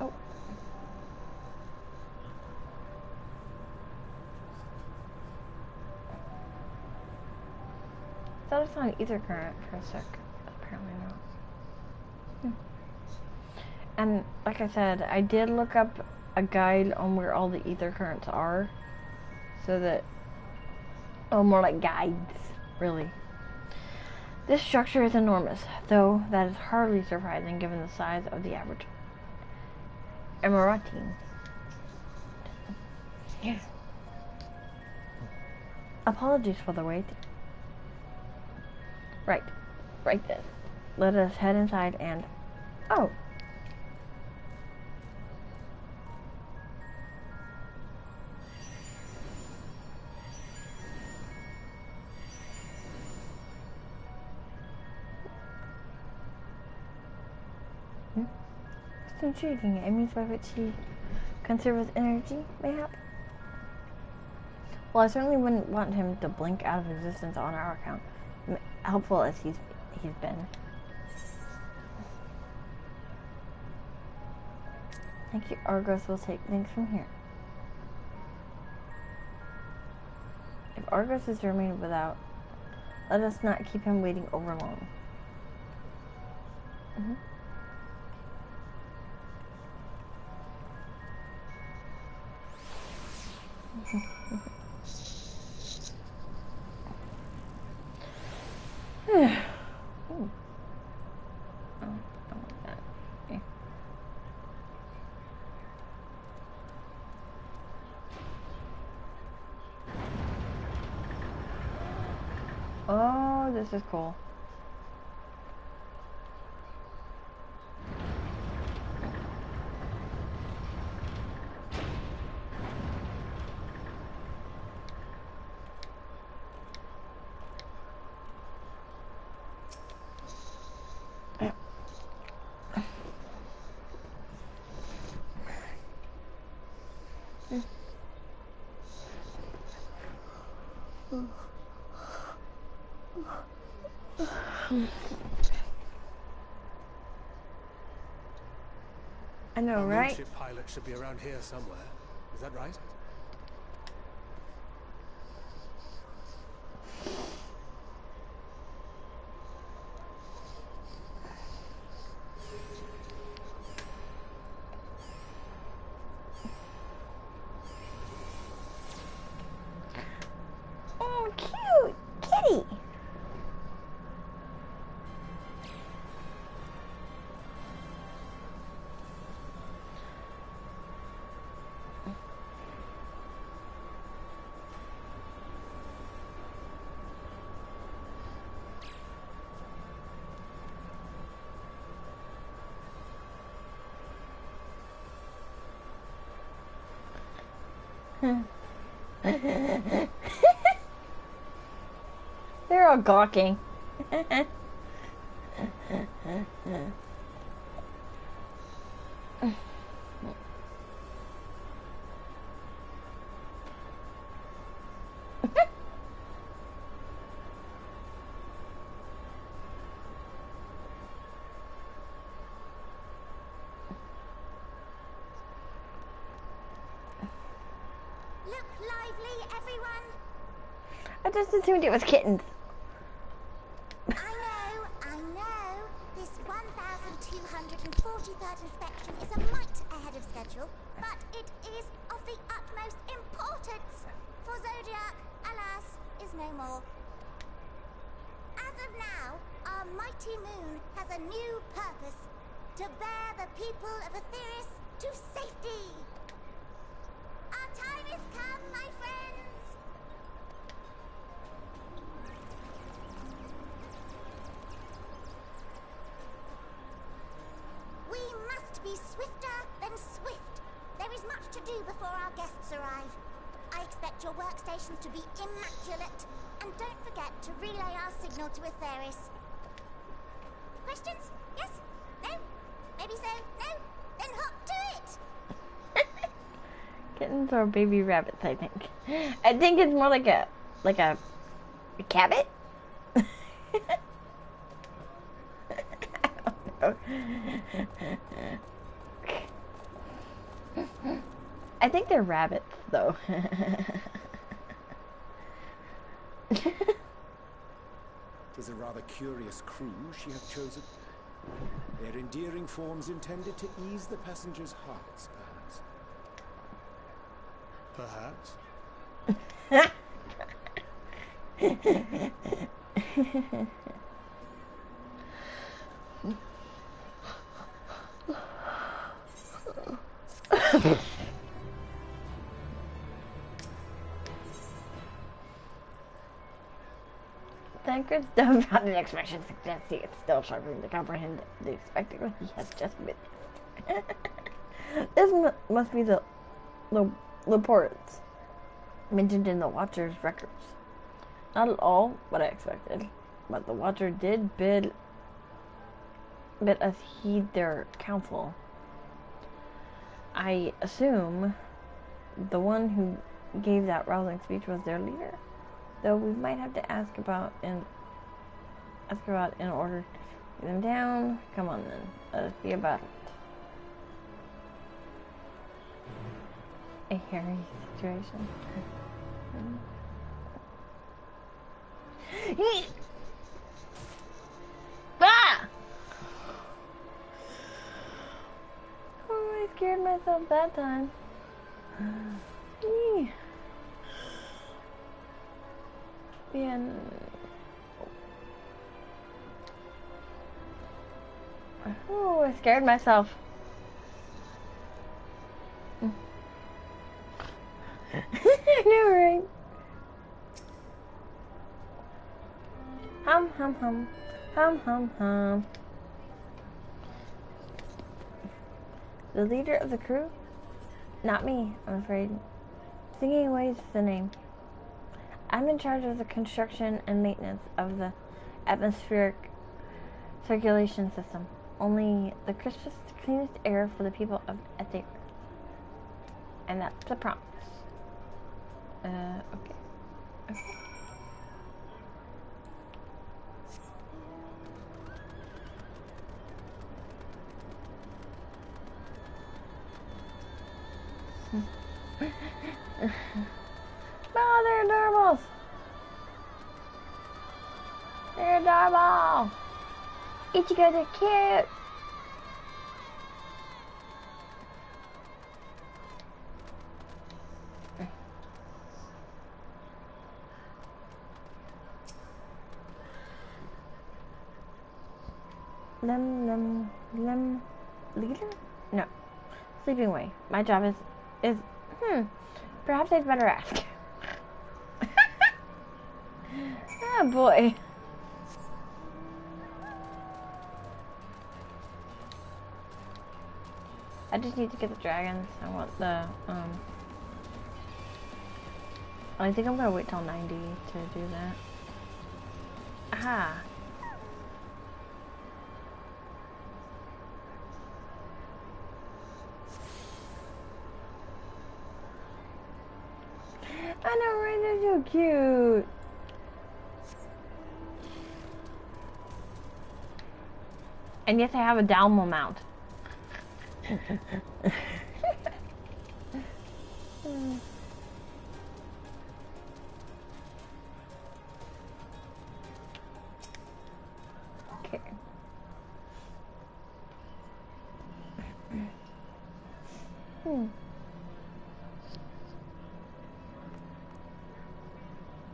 Oh. thought I saw an ether current for a sec. Apparently not. And like I said, I did look up a guide on where all the ether currents are. So that, oh, more like guides, really. This structure is enormous, though that is hardly surprising given the size of the average Emirati. Yeah. Apologies for the wait. Right then. Let us head inside and... Oh! It's intriguing. It means by which he conserves energy, mayhap? Well, I certainly wouldn't want him to blink out of existence on our account, helpful as he's been. Thank you. Argos will take things from here. If Argos is to remain without, let us not keep him waiting over long. Oh, this is cool. I know, right? Moonship pilot should be around here somewhere. Is that right? Oh, cute! Kitty! They're all gawking. Look lively, everyone! I just assumed it was kittens. I know. This 1,243rd inspection is a mite ahead of schedule, but it is of the utmost importance. For Zodiac, alas, is no more. As of now, our mighty moon has a new purpose: to bear the people of Etheris to safety. Our time has come, my friends! We must be swifter than swift. There is much to do before our guests arrive. I expect your workstations to be immaculate. And don't forget to relay our signal to Etheris. Questions? Yes? No? Maybe so? No? Then hop to it! Kittens or baby rabbits, I think. I think it's more like a cabot? I don't know. I think they're rabbits, though. 'Tis a rather curious crew she hath chosen. Their endearing forms intended to ease the passengers' hearts, perhaps. Perhaps. Tancred's dumbfounded expression suggests he is still struggling to comprehend the spectacle he has just witnessed. This must be the reports mentioned in the Watcher's records. Not at all what I expected, but the Watcher did bid us heed their counsel. I assume the one who gave that rousing speech was their leader, though we might have to ask about in order to get them down. Come on then, let us be about it. A hairy situation. Ah! Oh, I scared myself that time. Yeah. Oh, I scared myself. I know, right? Hum, hum, hum. Hum, hum, hum. The leader of the crew? Not me, I'm afraid. Singing Away is the name. I'm in charge of the construction and maintenance of the atmospheric circulation system. Only the crispest, cleanest air for the people of Ether. And that's a promise. Okay. Oh, they're adorable! They're adorable! Ichigo, they're cute! Leader? No. Sleeping away. My job is perhaps I'd better ask. Oh boy. I just need to get the dragons. I want the, I think I'm gonna wait till 90 to do that. Aha. I know, right? They're so cute. And yes, I have a Dalma mount. Okay.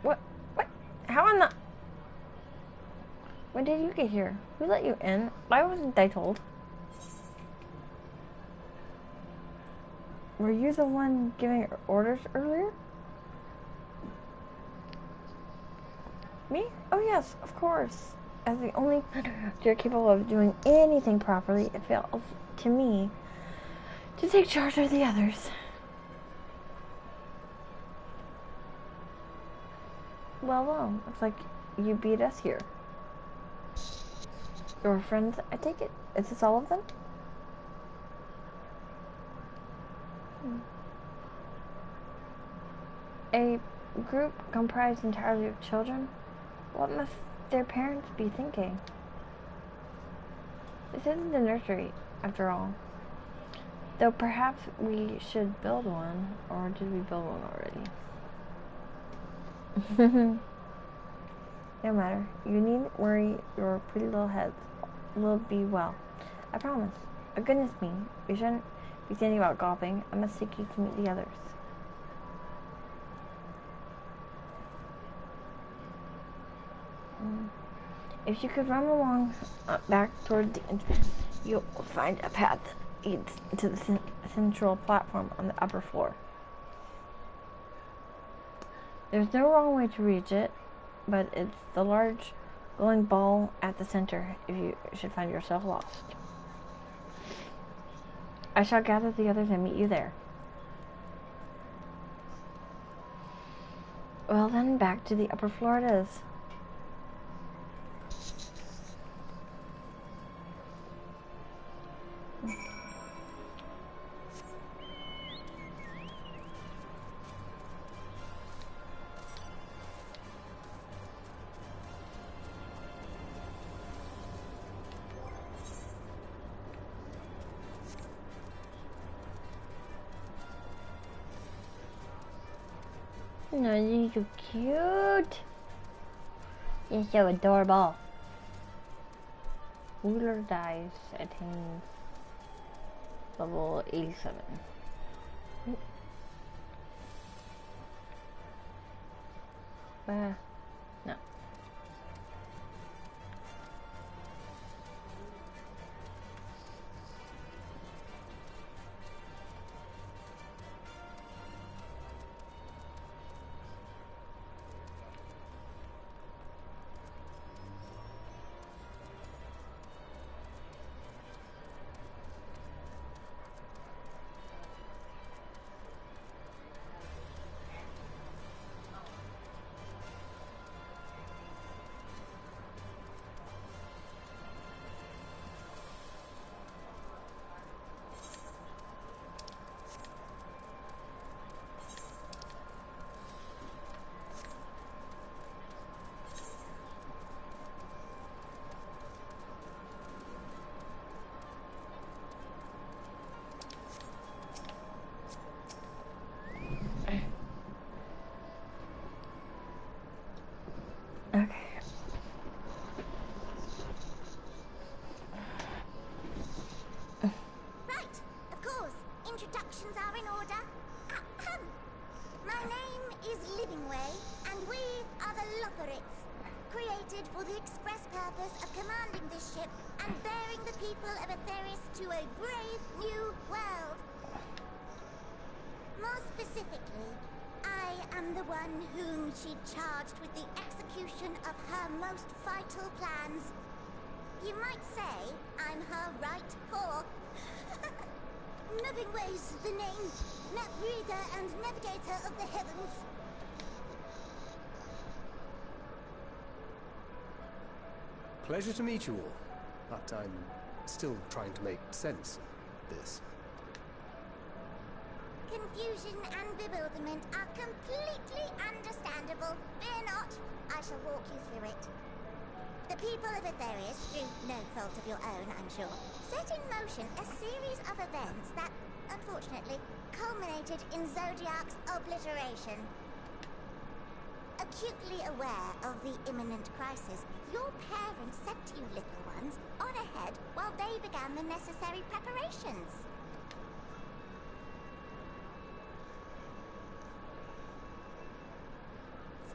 What? How in the... When did you get here? Who let you in? Why wasn't I told? Were you the one giving orders earlier? Me? Oh yes, of course. As the only you're capable of doing anything properly, it falls to me to take charge of the others. Well, looks like you beat us here. Your friends, I take it. Is this all of them? A group comprised entirely of children? What must their parents be thinking? This isn't the nursery, after all. Though perhaps we should build one, or did we build one already? No matter. You needn't worry your pretty little heads. Will be well. I promise. Oh, goodness me. We shouldn't be standing about gawping. I must take you to meet the others. If you could run along back toward the entrance, you'll find a path that leads to the central platform on the upper floor. There's no wrong way to reach it, but it's the large glowing ball at the center if you should find yourself lost. I shall gather the others and meet you there. Well then, back to the upper floor it is. No, you're so cute. You're so adorable. Ruler dice attains level 87. No. Okay. Right, of course. Introductions are in order. Ahem. My name is Livingway, and we are the Lotharics, created for the express purpose of commanding this ship and bearing the people of Aetheris to a brave new world. More specifically, I am the one whom she charged with the execution of her most vital plans. You might say I'm her right paw. Livingway's the name, map reader and navigator of the heavens. Pleasure to meet you all, but I'm still trying to make sense of this. Confusion and bewilderment are completely understandable. Fear not, I shall walk you through it. The people of Aetheris, through no fault of your own, I'm sure, set in motion a series of events that, unfortunately, culminated in Zodiac's obliteration. Acutely aware of the imminent crisis, your parents said to you little ones, on ahead while they began the necessary preparations.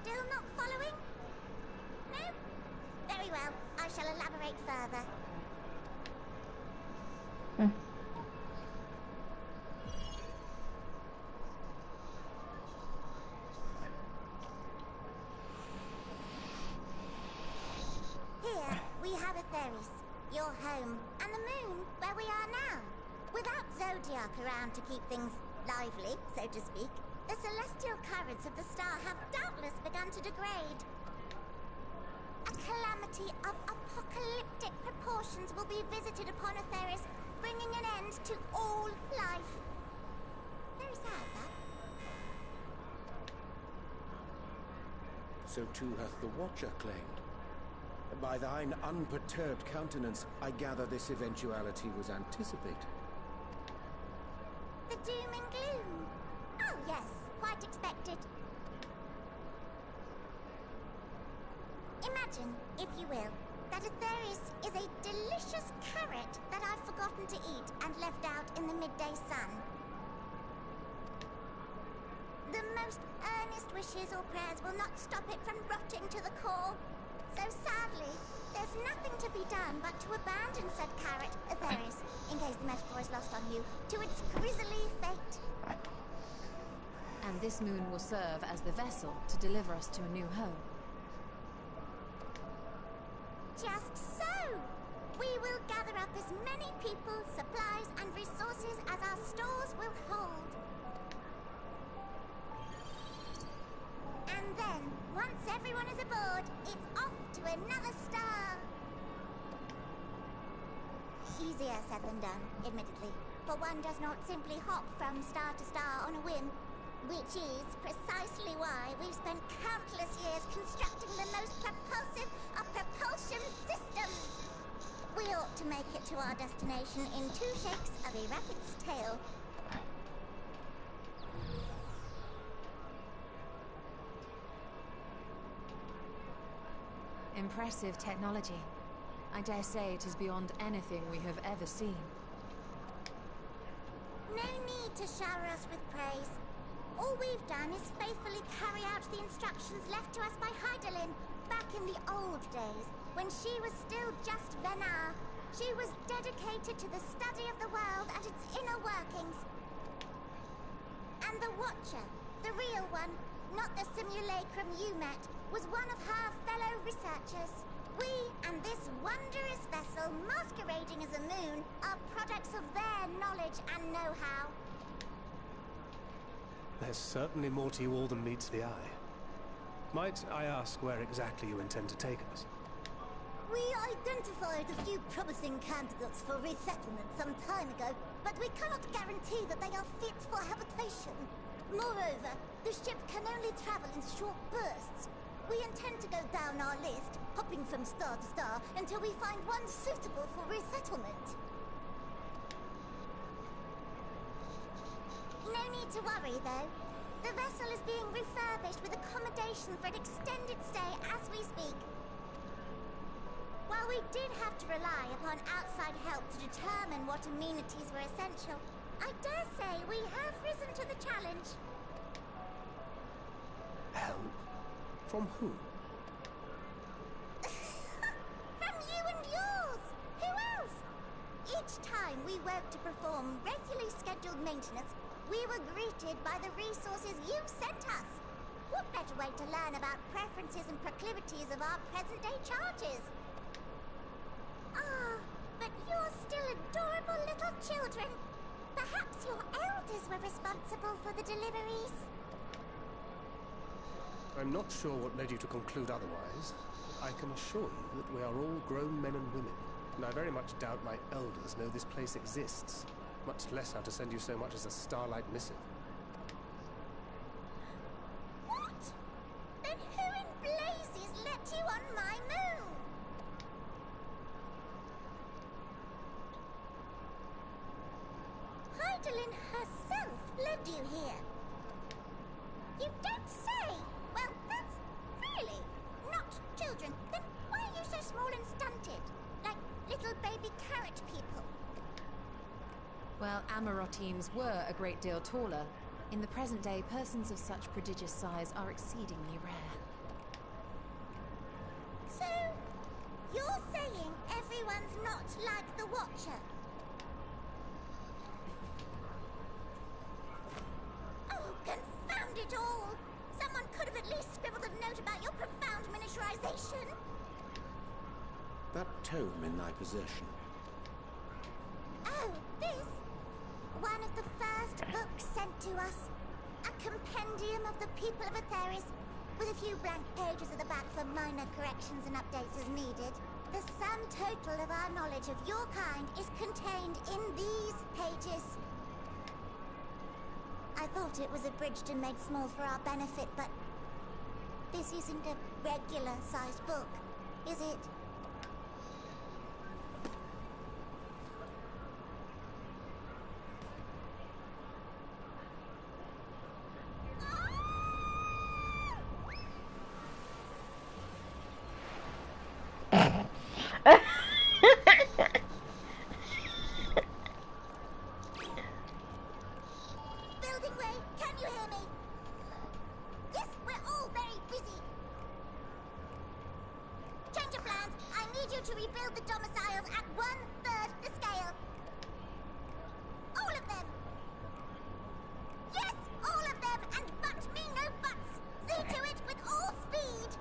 Still not following? No? Very well, I shall elaborate further. Here, we have Aetheris, your home, and the moon, where we are now. Without Zodiac around to keep things lively, so to speak, the celestial currents of the star have doubtless begun to degrade. A calamity of apocalyptic proportions will be visited upon Aetheris, bringing an end to all life. Very sad, that. So too hath the Watcher claimed. By thine unperturbed countenance, I gather this eventuality was anticipated. The doom and gloom. Oh yes, quite expected. Imagine, if you will, that Atheris is a delicious carrot that I've forgotten to eat and left out in the midday sun. The most earnest wishes or prayers will not stop it from rotting to the core. So sadly, there's nothing to be done but to abandon said carrot, Atheris, in case the metaphor is lost on you, to its grisly fate. And this moon will serve as the vessel to deliver us to a new home. Just so! We will gather up as many people, supplies, and resources as our stores will hold. And then, once everyone is aboard, it's off to another star! Easier said than done, admittedly, for one does not simply hop from star to star on a whim. Which is precisely why we've spent countless years constructing the most propulsive of propulsion systems. We ought to make it to our destination in 2 shakes of a rabbit's tail. Impressive technology. I dare say it is beyond anything we have ever seen. No need to shower us with praise. All we've done is faithfully carry out the instructions left to us by Hydaelyn back in the old days, when she was still just Venar. She was dedicated to the study of the world and its inner workings. And the Watcher, the real one, not the simulacrum you met, was one of her fellow researchers. We and this wondrous vessel masquerading as a moon are products of their knowledge and know-how. There's certainly more to you all than meets the eye. Might I ask where exactly you intend to take us? We identified a few promising candidates for resettlement some time ago, but we cannot guarantee that they are fit for habitation. Moreover, the ship can only travel in short bursts. We intend to go down our list, hopping from star to star, until we find one suitable for resettlement. No need to worry, though. The vessel is being refurbished with accommodation for an extended stay as we speak. While we did have to rely upon outside help to determine what amenities were essential, I dare say we have risen to the challenge. Help? From who? From you and yours! Who else? Each time we woke to perform regularly scheduled maintenance, we were greeted by the resources you sent us. What better way to learn about preferences and proclivities of our present-day charges? Ah, but you're still adorable little children. Perhaps your elders were responsible for the deliveries. I'm not sure what led you to conclude otherwise. I can assure you that we are all grown men and women, and I very much doubt my elders know this place exists. Much less how to send you so much as a starlight missive. What? Then who in blazes let you on my moon? Hydaelyn herself led you here. You don't say! Well, that's really not children. Then why are you so small and stunted? Like little baby carrot people. Well, Amarotines were a great deal taller. In the present day, persons of such prodigious size are exceedingly rare. So, you're saying everyone's not like the Watcher? Oh, confound it all! Someone could have at least scribbled a note about your profound miniaturization. That tome in thy possession. Oh, this? One of the first books sent to us. A compendium of the people of Atheris, with a few blank pages at the back for minor corrections and updates as needed. The sum total of our knowledge of your kind is contained in these pages. I thought it was abridged and made small for our benefit, but this isn't a regular-sized book, is it? building way. Can you hear me? Yes, we're all very busy. Change of plans. I need you to rebuild the domiciles at 1/3 the scale. All of them. Yes, all of them, and but me no buts. See to it with all speed.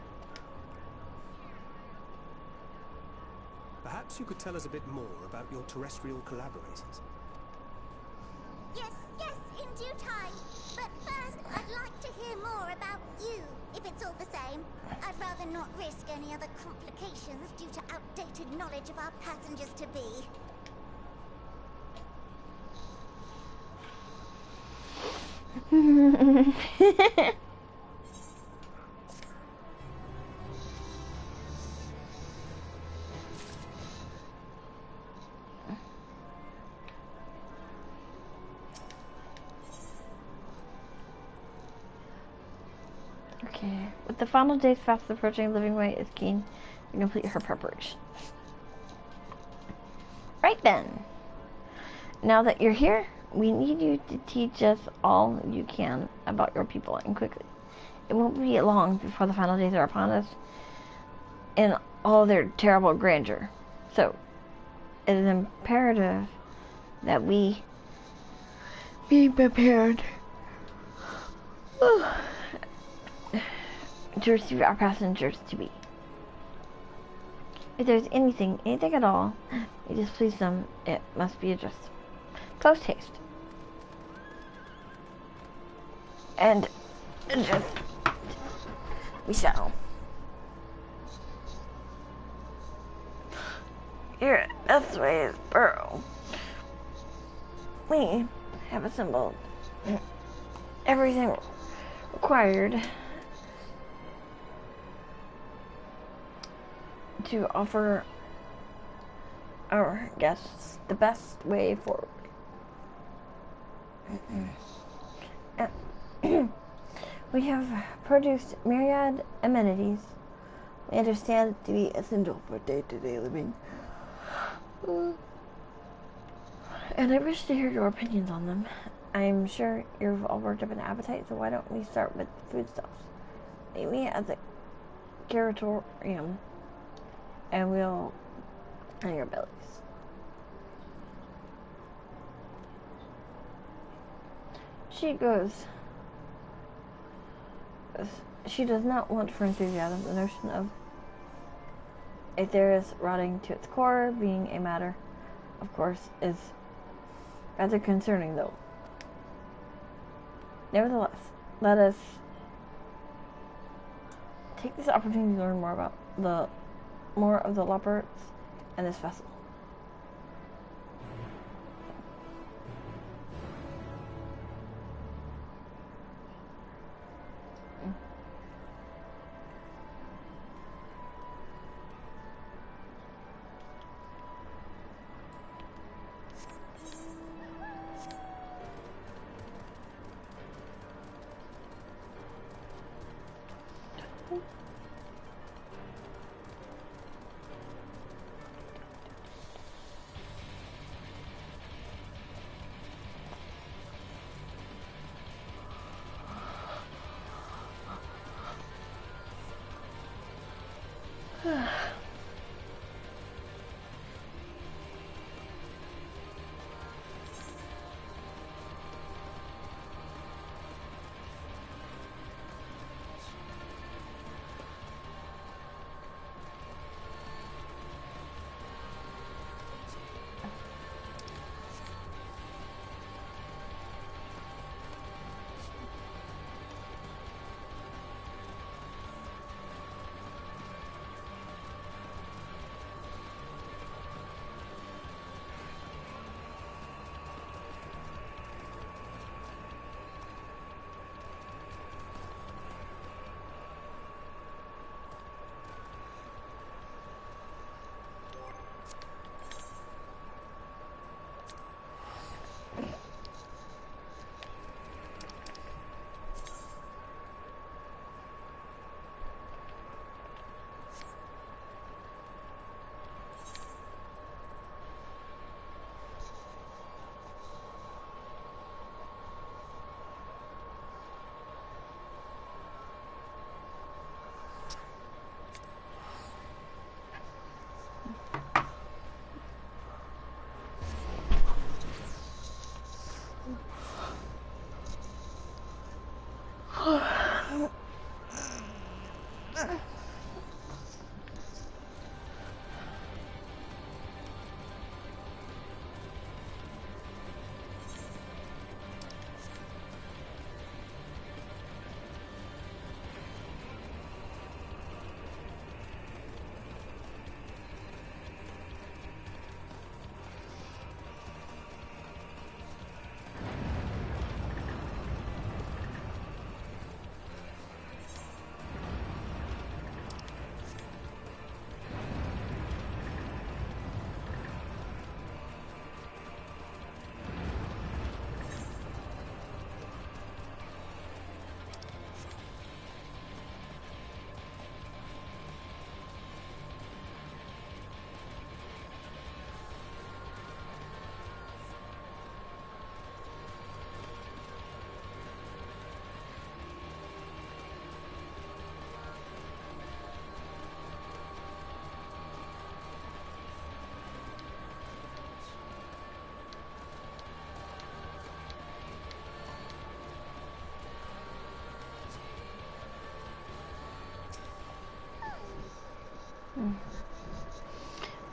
Perhaps you could tell us a bit more about your terrestrial collaborators. Yes, in due time. But first, I'd like to hear more about you, if it's all the same. I'd rather not risk any other complications due to outdated knowledge of our passengers-to-be. Okay, with the final days fast approaching, Living Way is keen to complete her preparations. Right then, now that you're here, we need you to teach us all you can about your people, and quickly. It won't be long before the final days are upon us in all their terrible grandeur. So, it is imperative that we be prepared to receive our passengers to be. If there's anything at all, you displease them, it must be addressed post haste. And just we shall. Your best way is burrow. We have assembled everything required to offer our guests the best way forward. We have produced myriad amenities we understand to be essential for day-to-day living. And I wish to hear your opinions on them. I'm sure you've all worked up an appetite, so why don't we start with foodstuffs? Meet me at the curatorium, and we'll on your bellies. She goes. She does not want for enthusiasm. The notion of Aetherius rotting to its core being a matter, of course, is rather concerning, though. Nevertheless, let us take this opportunity to learn more about more of the Loperts and this vessel.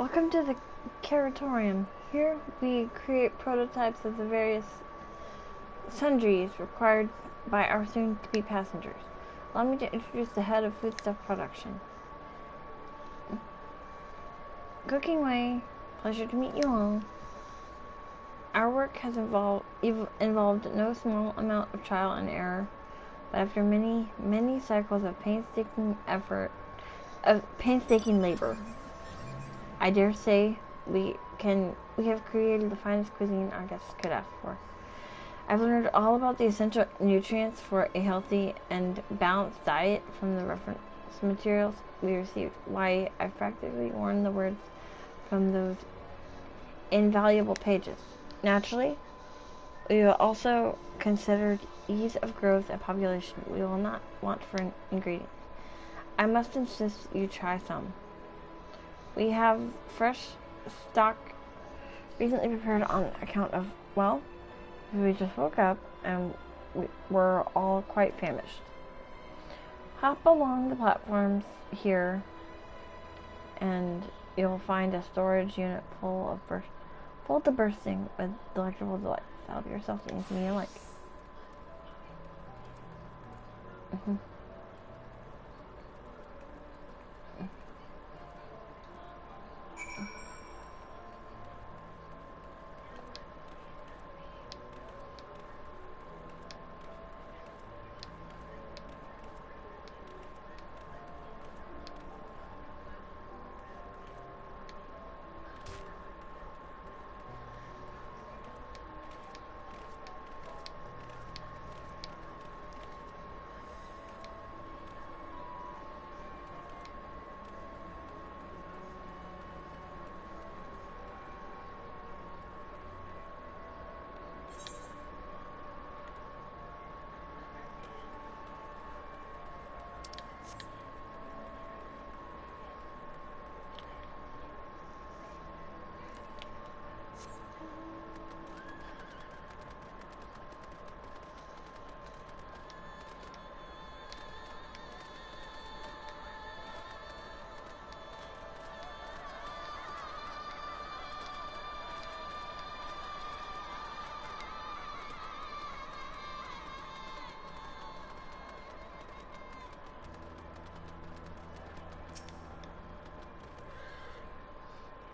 Welcome to the Curatorium. Here we create prototypes of the various sundries required by our soon-to-be passengers. Allow me to introduce the head of foodstuff production. Cooking Way, pleasure to meet you all. Our work has involved no small amount of trial and error, but after many, many cycles of painstaking labor, I dare say we have created the finest cuisine our guests could ask for. I've learned all about the essential nutrients for a healthy and balanced diet from the reference materials we received. Why, I've practically worn the words from those invaluable pages. Naturally, we will also consider ease of growth and population. We will not want for ingredients. I must insist you try some. We have fresh stock recently prepared on account of, well, we just woke up and we're all quite famished. Hop along the platforms here and you'll find a storage unit full to bursting with delectable delights. Help yourself to anything you like.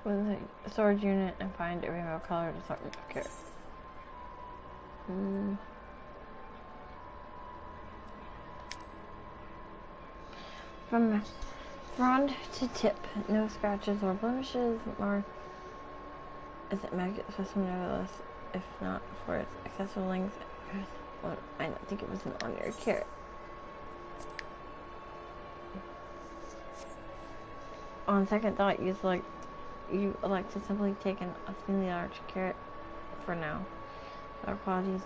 With a storage unit and find a rainbow colored assortment of carrots. From frond to tip, no scratches or blemishes, nor is it maggot specimen nevertheless, if not for its excessive length. Well, I don't think it was an ordinary carrot. On second thought, you elect to simply take an obscenely large carrot for now. Our qualities.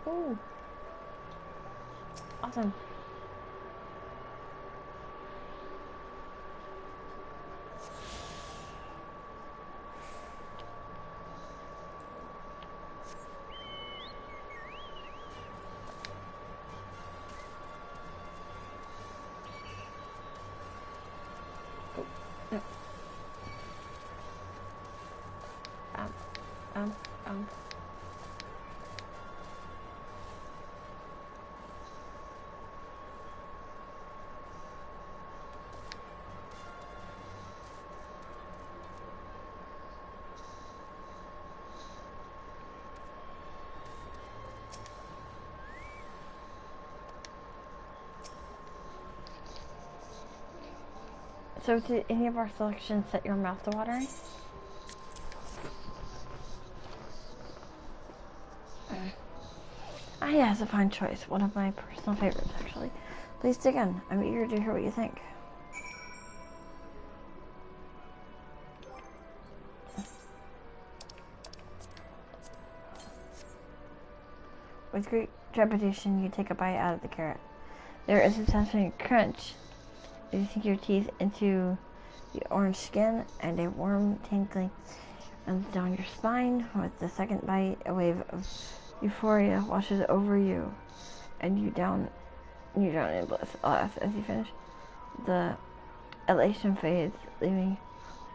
Ooh. Awesome. So did any of our selections set your mouth to watering? Yeah, it's a fine choice. One of my personal favorites, actually. Please dig in. I'm eager to hear what you think. With great trepidation, you take a bite out of the carrot. There is a satisfying crunch You sink your teeth into the orange skin, and a warm tingling runs down your spine. With the second bite, a wave of euphoria washes over you, and you drown in bliss. Alas, as you finish, the elation fades, leaving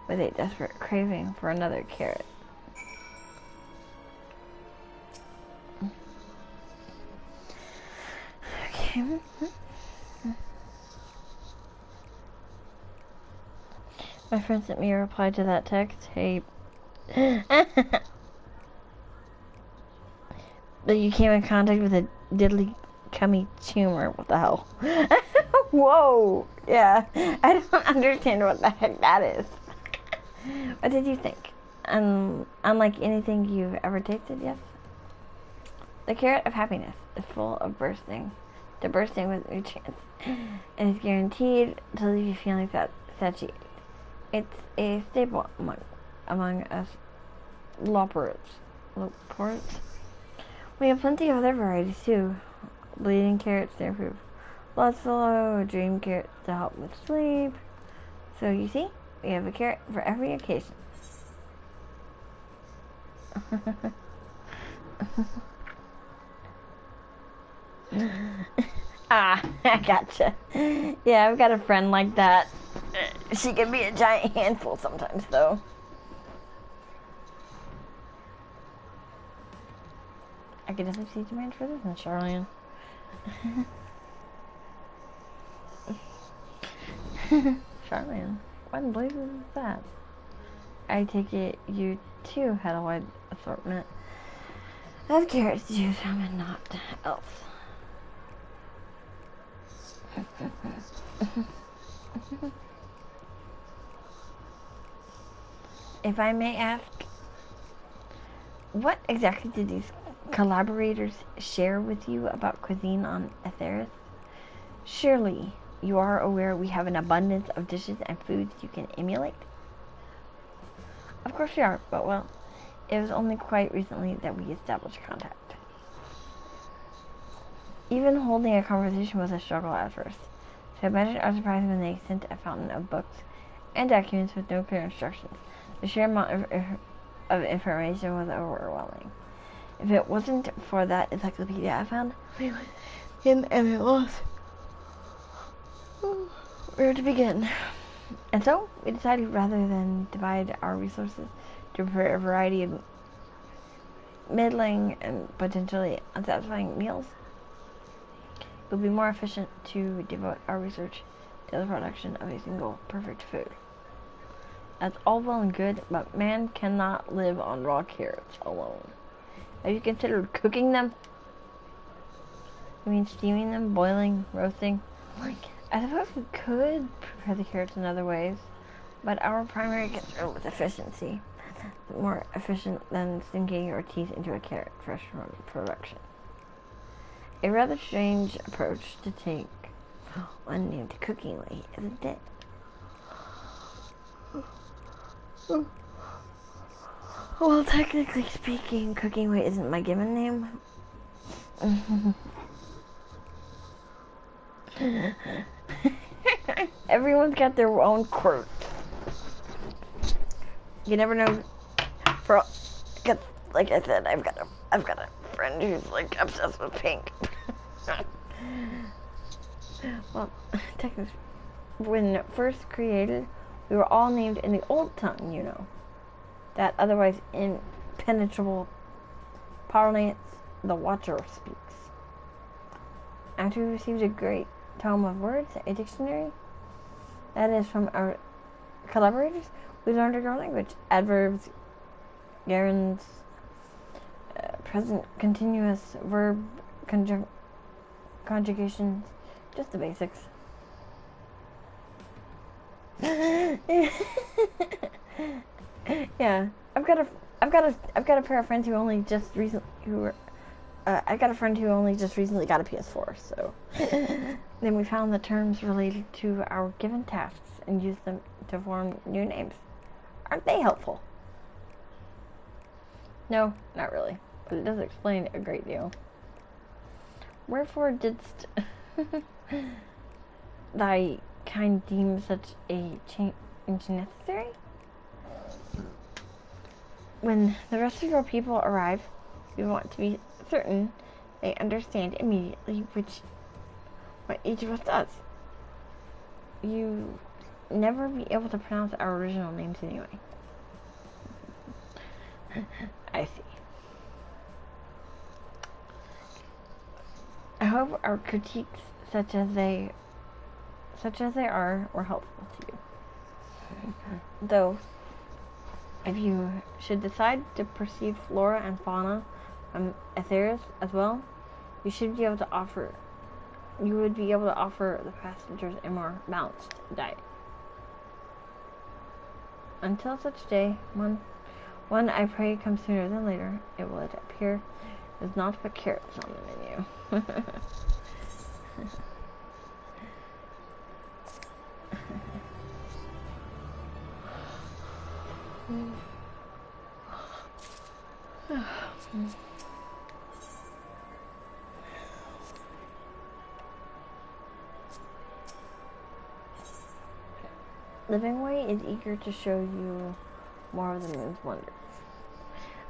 with a desperate craving for another carrot. Okay. My friend sent me a reply to that text. Hey. That you came in contact with a diddly cummy tumor. What the hell? Whoa. Yeah. I don't understand what the heck that is. What did you think? Unlike anything you've ever tasted, yes? The carrot of happiness is full of bursting with nutrients, and is guaranteed to leave you feeling satiated. It's a staple among us lopers. We have plenty of other varieties too. Bleeding carrots to improve blood flow, dream carrots to help with sleep. So you see, we have a carrot for every occasion. Ah, I gotcha. Yeah, I've got a friend like that. She can be a giant handful sometimes, though. I could definitely see demand for this in Charlian. Charlian, what in blazes is that? I take it you too had a wide assortment of carrots to choose from and not else. If I may ask, what exactly did these collaborators share with you about cuisine on Aetheris? Surely you are aware we have an abundance of dishes and foods you can emulate? Of course we are, but well, it was only quite recently that we established contact. Even holding a conversation was a struggle at first, so imagine our surprise when they sent a fountain of books and documents with no clear instructions. The sheer amount of information was overwhelming. If it wasn't for that encyclopedia I found, we would in and lost where to begin. And so, we decided rather than divide our resources to prepare a variety of middling and potentially unsatisfying meals, it would be more efficient to devote our research to the production of a single perfect food. That's all well and good, but man cannot live on raw carrots alone. Have you considered cooking them? I mean steaming them, boiling, roasting? I suppose we could prepare the carrots in other ways, but our primary concern was efficiency. More efficient than sinking your teeth into a carrot fresh from production. A rather strange approach to take one named cooking way, isn't it? Well, technically speaking, cooking way isn't my given name. Everyone's got their own quirk. You never know. Like I said, I've got a friend who's like obsessed with pink. Well, technically, when first created, we were all named in the old tongue, you know. That otherwise impenetrable parlance the Watcher speaks. After we received a great tome of words, a dictionary, that is from our collaborators, we learned a girl language. Adverbs, gerunds, present continuous, verb, conjugations, just the basics. Yeah, I've got a pair of friends who only just recently I got a friend who only just recently got a PS4. So then we found the terms related to our given tasks and used them to form new names. Aren't they helpful? No, not really, but it does explain a great deal. Wherefore didst thy kind deem such a change necessary? When the rest of your people arrive, we want to be certain they understand immediately what each of us does. You never be able to pronounce our original names anyway. I see. I hope our critiques, such as they are, were helpful to you. Though, if you should decide to perceive flora and fauna from Aetheris as well, you would be able to offer the passengers a more balanced diet. Until such day, one I pray comes sooner than later, it will appear there's not but carrots on the menu. Livingway is eager to show you more of the moon's wonders.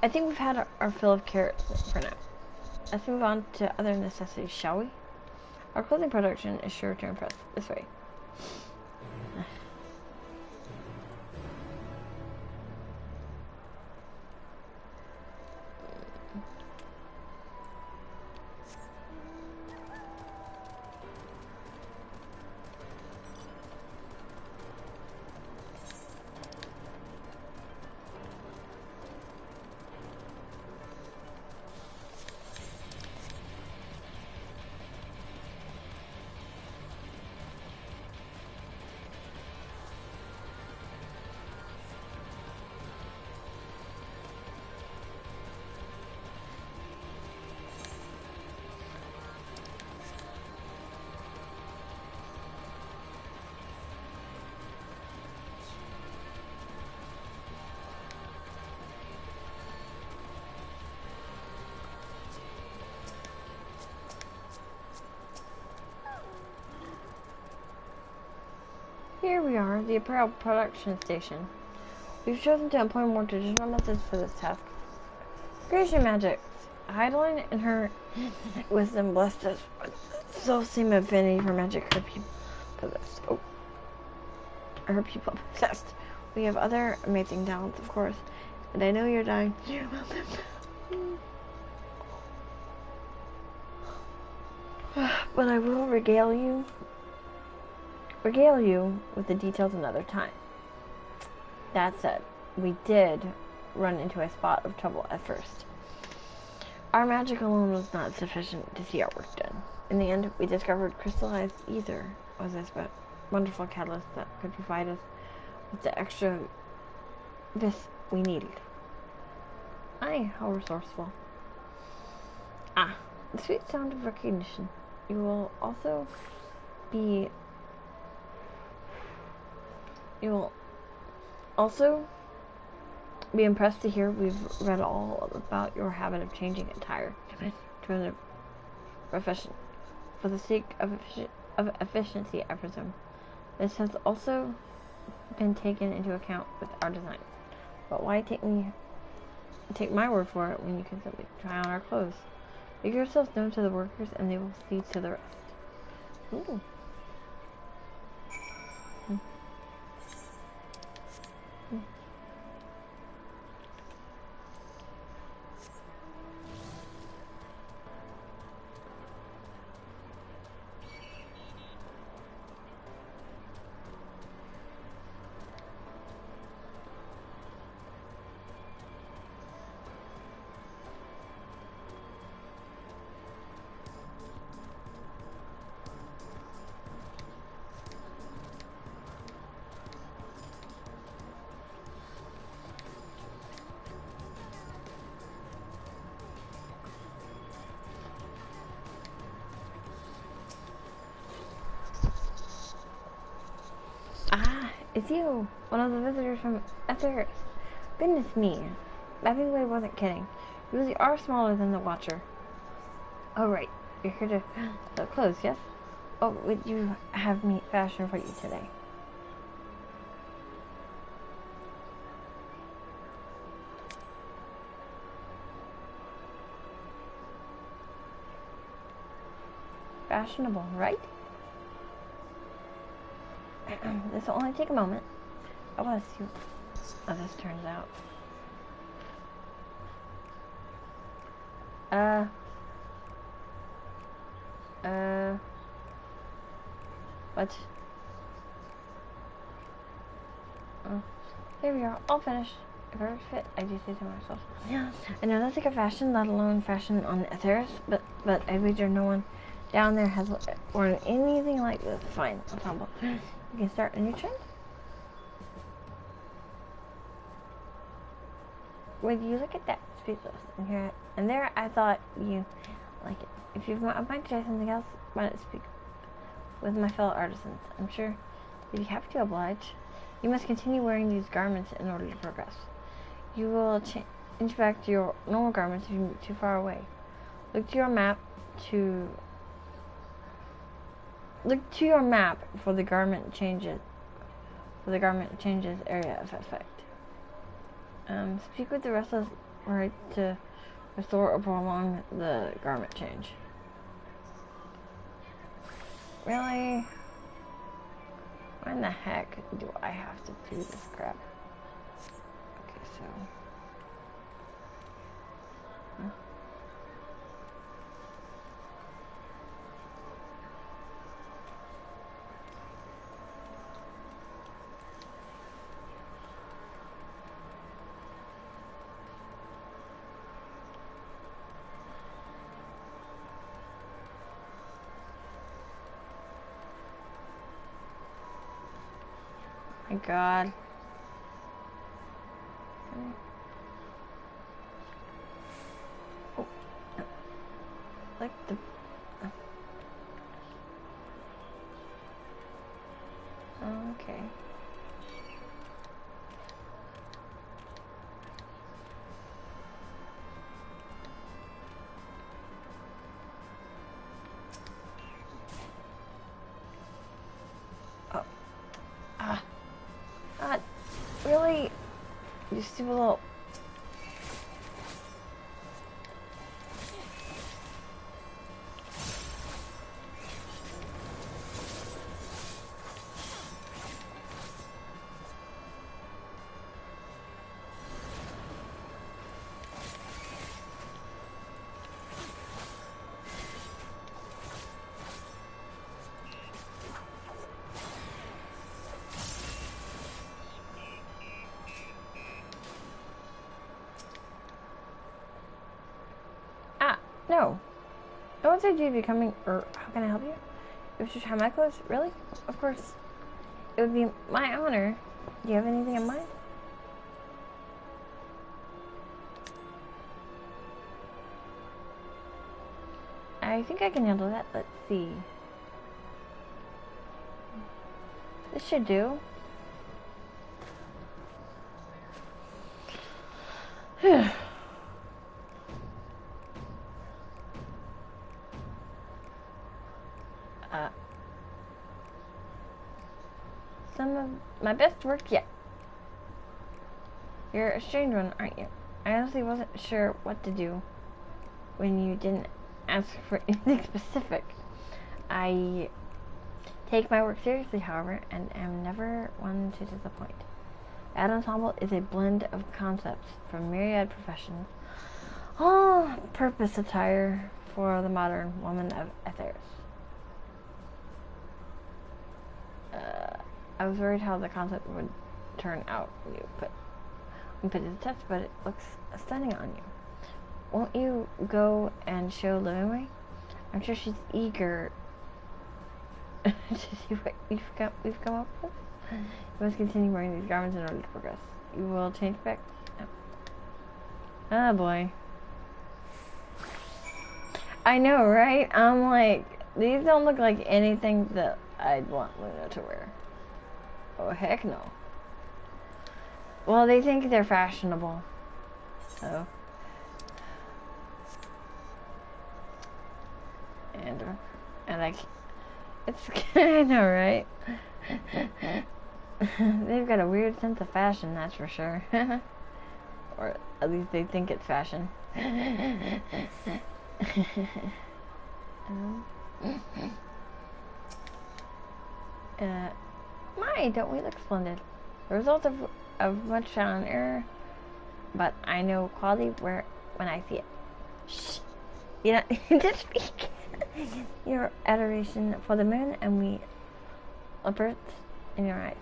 I think we've had our fill of carrots for now. Let's move on to other necessities, shall we? Our clothing production is sure to impress. This way. Here we are, the apparel production station. We've chosen to employ more traditional methods for this task. Creation magic. Heidelin and her wisdom blessed us with so same affinity for magic her people possessed. Her people possessed. We have other amazing talents, of course, and I know you're dying to hear about them. But I will regale you with the details another time. That said, we did run into a spot of trouble at first. Our magic alone was not sufficient to see our work done. In the end, we discovered crystallized ether was a wonderful catalyst that could provide us with the extra vis we needed. Aye, how resourceful. Ah, the sweet sound of recognition. You will also be impressed to hear we've read all about your habit of changing attire for the sake of efficiency, I presume. This has also been taken into account with our design. But why take my word for it when you can simply try on our clothes? Make yourselves known to the workers and they will see to the rest. Ooh. It's you, one of the visitors from Aetheris. Goodness me, Livingway wasn't kidding. You really are smaller than the Watcher. Oh right, you're here to sell clothes, yes? What would you have me fashion for you today? Fashionable, right? This will only take a moment. I want to see how this turns out. What? Here we are, all finished. If I fit, I do say to myself. Yeah, I know that's like a fashion, let alone fashion on Etheris, but I wager no one down there has worn anything like this. Fine, ensemble. You can start a new trend. Would you look at that? Speechless. And here, and there, I thought you like it. If you might try something else, why not speak with my fellow artisans? I'm sure you'd be happy to oblige. You must continue wearing these garments in order to progress. You will change back to your normal garments if you move too far away. Look to your map for the garment changes. Area of effect. Speak with the rest of us right to restore or prolong the garment change. Really? Why in the heck do I have to do this crap? Okay, so... My God. Oh. Like the... Okay. Oh. Ah. God. Really? You stupid little... No. No one said you'd be coming, or how can I help you? It was just how my clothes? Really? Of course. It would be my honor. Do you have anything in mind? I think I can handle that. Let's see. This should do. Some of my best work yet. You're a strange one, aren't you? I honestly wasn't sure what to do when you didn't ask for anything specific. I take my work seriously, however, and am never one to disappoint. Ad Ensemble is a blend of concepts from myriad professions, all purpose attire for the modern woman of Etheris. I was worried how the concept would turn out when you put it to the test, but it looks stunning on you. Won't you go and show Lvling? I'm sure she's eager to see what we've come up with. You must continue wearing these garments in order to progress. You will change back. Oh boy. I know, right? I'm like, these don't look like anything that I'd want Luna to wear. Oh, heck no. Well, they think they're fashionable. So. And It's I know, right? They've got a weird sense of fashion, that's for sure. Or at least they think it's fashion. My, don't we look splendid? The result of much trial and error, but I know quality when I see it. Shh. You don't just speak. Your adoration for the moon and we leopards in your eyes.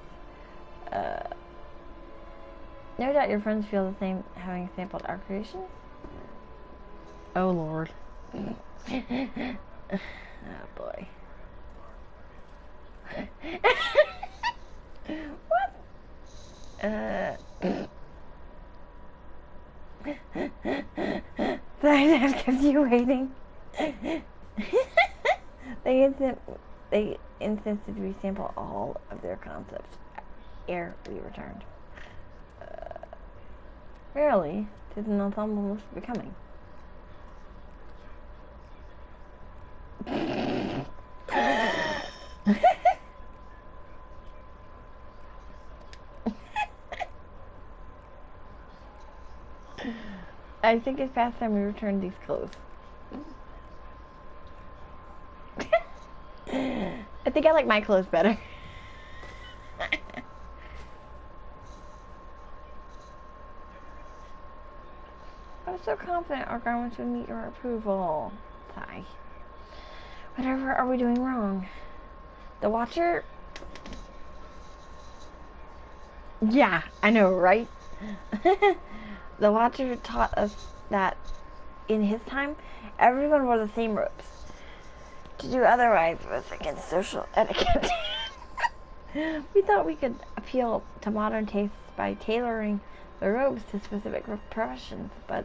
No doubt your friends feel the same having sampled our creations. Oh Lord. Oh boy. What? Sorry, I've kept you waiting. They insisted we sample all of their concepts ere we returned. Rarely did an ensemble most becoming. I think it's past time we return these clothes. I think I like my clothes better. I was so confident our garments would meet your approval. Sigh. Whatever are we doing wrong? The Watcher? Yeah, I know, right? The Watcher taught us that in his time, everyone wore the same robes. To do otherwise was against social etiquette. We thought we could appeal to modern tastes by tailoring the robes to specific professions, but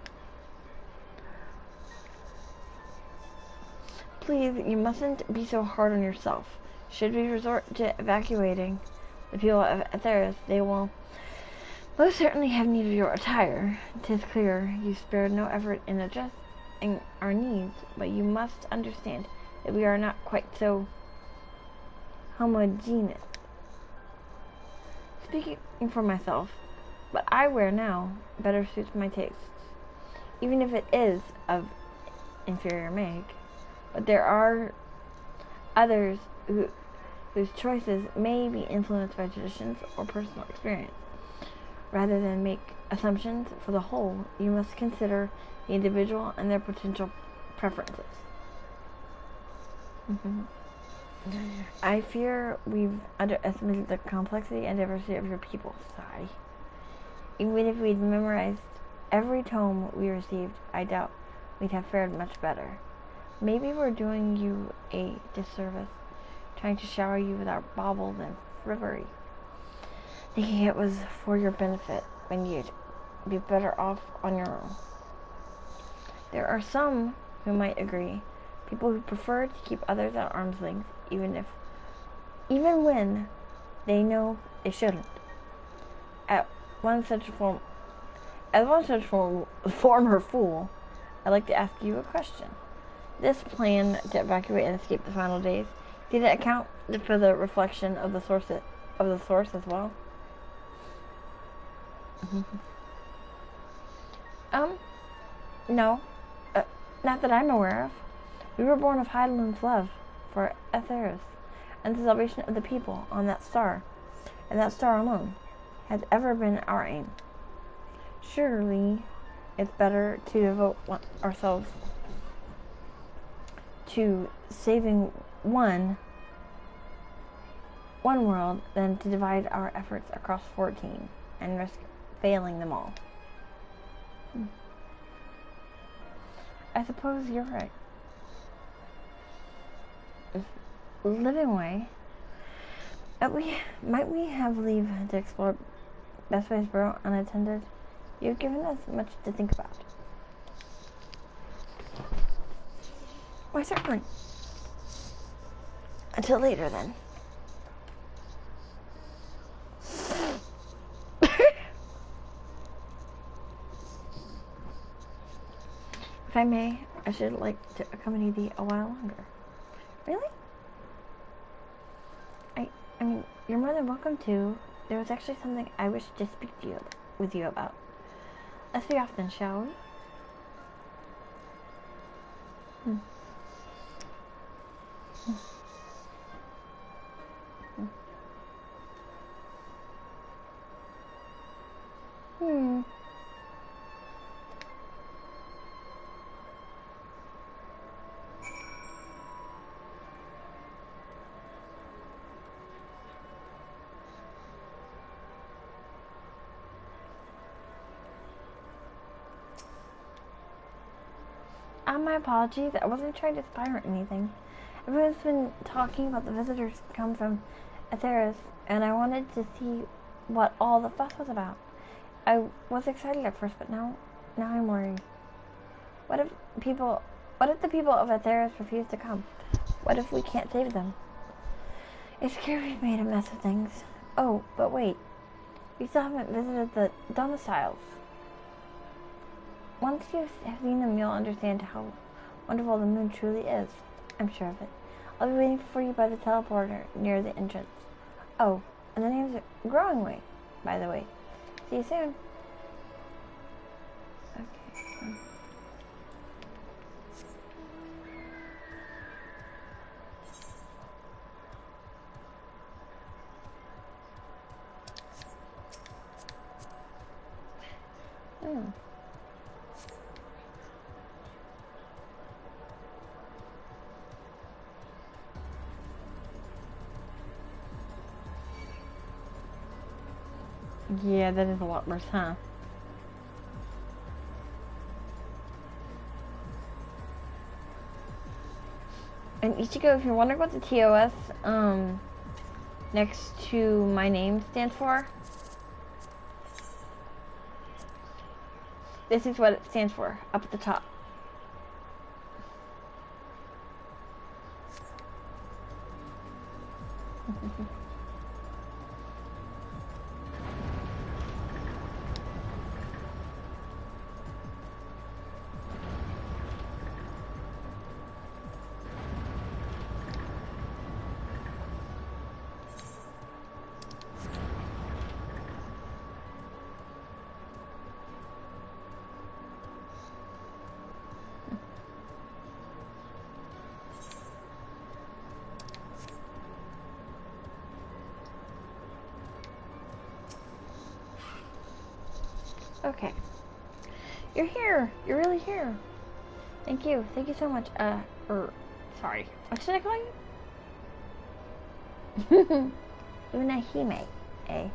please, you mustn't be so hard on yourself. Should we resort to evacuating the people of Atheris, they will most certainly have need of your attire. 'Tis clear you spared no effort in addressing our needs, but you must understand that we are not quite so homogeneous. Speaking for myself, what I wear now better suits my tastes, even if it is of inferior make. But there are others whose choices may be influenced by traditions or personal experience. Rather than make assumptions for the whole, you must consider the individual and their potential preferences. I fear we've underestimated the complexity and diversity of your people. Sigh. Even if we'd memorized every tome we received, I doubt we'd have fared much better. Maybe we're doing you a disservice, trying to shower you with our baubles and frippery, thinking it was for your benefit when you'd be better off on your own. There are some who might agree, people who prefer to keep others at arm's length, even when they know they shouldn't. As one such former fool, I'd like to ask you a question. This plan to evacuate and escape the final days, did it account for the reflection of the source as well? No. Not that I'm aware of. We were born of Heidelberg's love for Atheris and the salvation of the people on that star, and that star alone has ever been our aim. Surely it's better to devote ourselves to saving one world than to divide our efforts across 14 and risk failing them all. I suppose you're right. Living way. Might we have leave to explore Bestway's Burrow unattended? You've given us much to think about. Why, certainly. Until later, then. If I may, I should like to accompany thee a while longer. Really? I mean, you're more than welcome to. There was actually something I wish to speak to you with you about. Let's be off then, shall we? My apologies. I wasn't trying to spy or anything. Everyone's been talking about the visitors come from Atheris, and I wanted to see what all the fuss was about. I was excited at first, but now I'm worried. What if the people of Atheris refuse to come? What if we can't save them? It's scary we've made a mess of things. Oh, but wait. We still haven't visited the domiciles. Once you have seen them, you'll understand how wonderful the moon truly is. I'm sure of it. I'll be waiting for you by the teleporter near the entrance. Oh, and the name's Growing Way, by the way. See you soon. Okay. Yeah, that is a lot worse, huh? And Ichigo, if you're wondering what the TOS next to my name stands for, this is what it stands for, up at the top. Okay. You're here. You're really here. Thank you. Thank you so much. Sorry. What should I call you? Unahime, eh?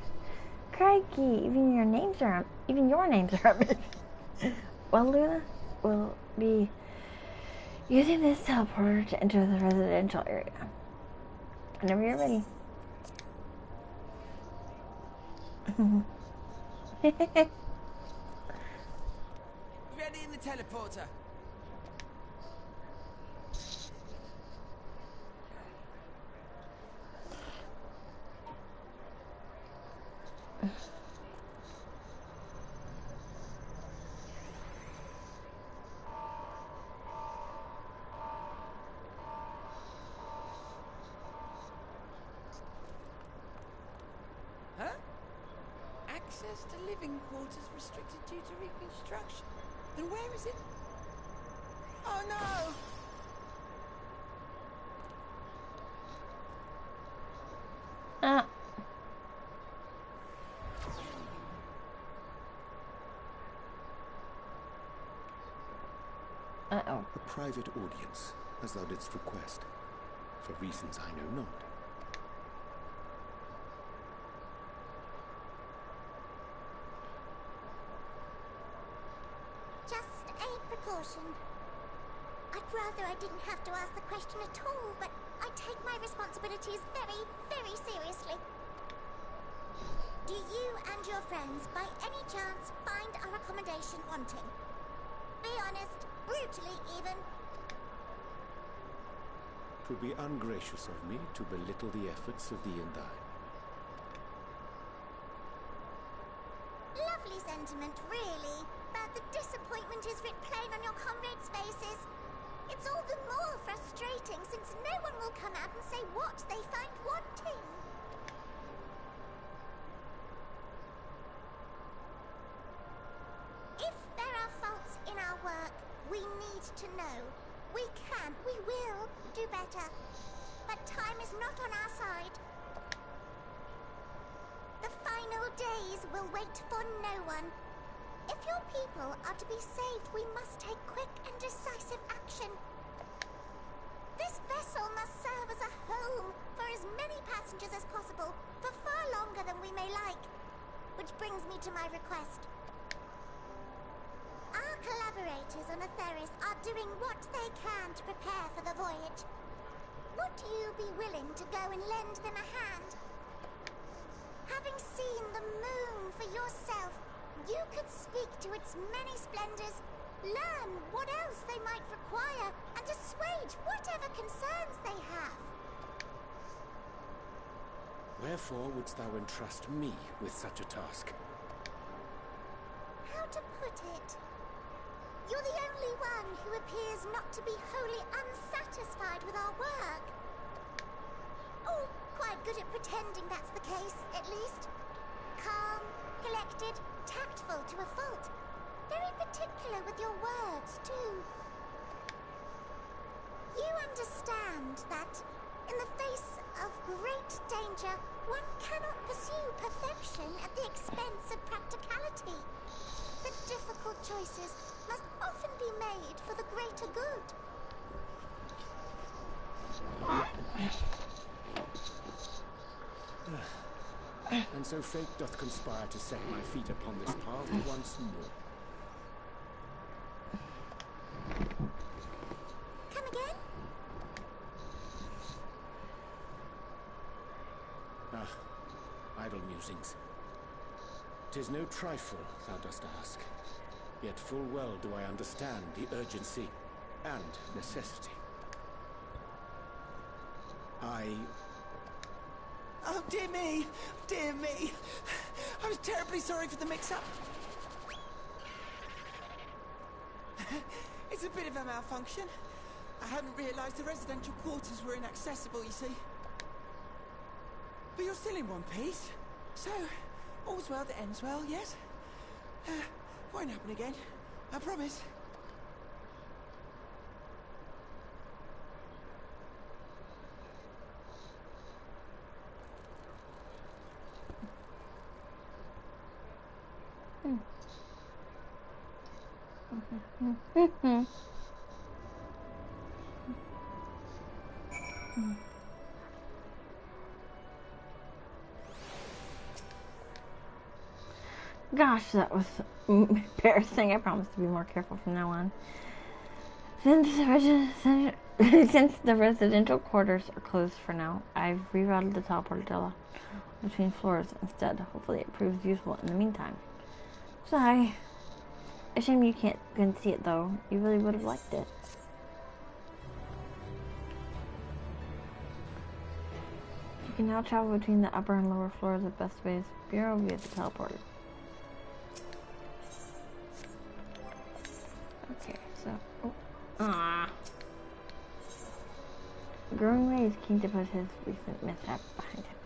Crikey, even your names are missing. Well, Luna will be using this teleporter to enter the residential area. Whenever you're ready. Ready in the teleporter. Huh? Access to living quarters restricted due to reconstruction. Then where is it? Oh no! Uh-oh. A private audience, as thou didst request, for reasons I know not. Just a precaution. I'd rather I didn't have to ask the question at all, but I take my responsibilities very, very seriously. Do you and your friends, by any chance, find our accommodation wanting? Be honest, brutally even. Twould be ungracious of me to belittle the efforts of thee and thine. Lovely sentiment, really. But the disappointment is writ plain on your comrades' faces. It's all the more frustrating since no one will come out and say what they find wanting. to know. We can, we will do better. But time is not on our side. The final days will wait for no one. If your people are to be saved, we must take quick and decisive action. This vessel must serve as a home for as many passengers as possible, for far longer than we may like. Which brings me to my request. Our collaborators on Atheris are doing what they can to prepare for the voyage. Would you be willing to go and lend them a hand? Having seen the moon for yourself, you could speak to its many splendors, learn what else they might require, and assuage whatever concerns they have. Wherefore wouldst thou entrust me with such a task? How to put it? You're the only one who appears not to be wholly unsatisfied with our work. Oh, quite good at pretending that's the case, at least. Calm, collected, tactful to a fault. Very particular with your words, too. You understand that, in the face of great danger, one cannot pursue perfection at the expense of practicality. The difficult choices must often be made for the greater good. And so fate doth conspire to set my feet upon this path once more. Come again? Idle musings. 'Tis no trifle, thou dost ask. Yet full well do I understand the urgency and necessity. Oh, dear me! Dear me! I was terribly sorry for the mix-up. It's a bit of a malfunction. I hadn't realised the residential quarters were inaccessible, you see. But you're still in one piece. So, all's well that ends well, yes? Won't happen again. I promise. Gosh, that was embarrassing. I promise to be more careful from now on. Since the residential quarters are closed for now, I've rerouted the teleporter between floors instead. Hopefully it proves useful in the meantime. Sigh. A shame you couldn't see it though. You really would have liked it. You can now travel between the upper and lower floors of Best Bay's Bureau via the teleporter. Okay, so... Growing is keen to put his recent mishap behind him.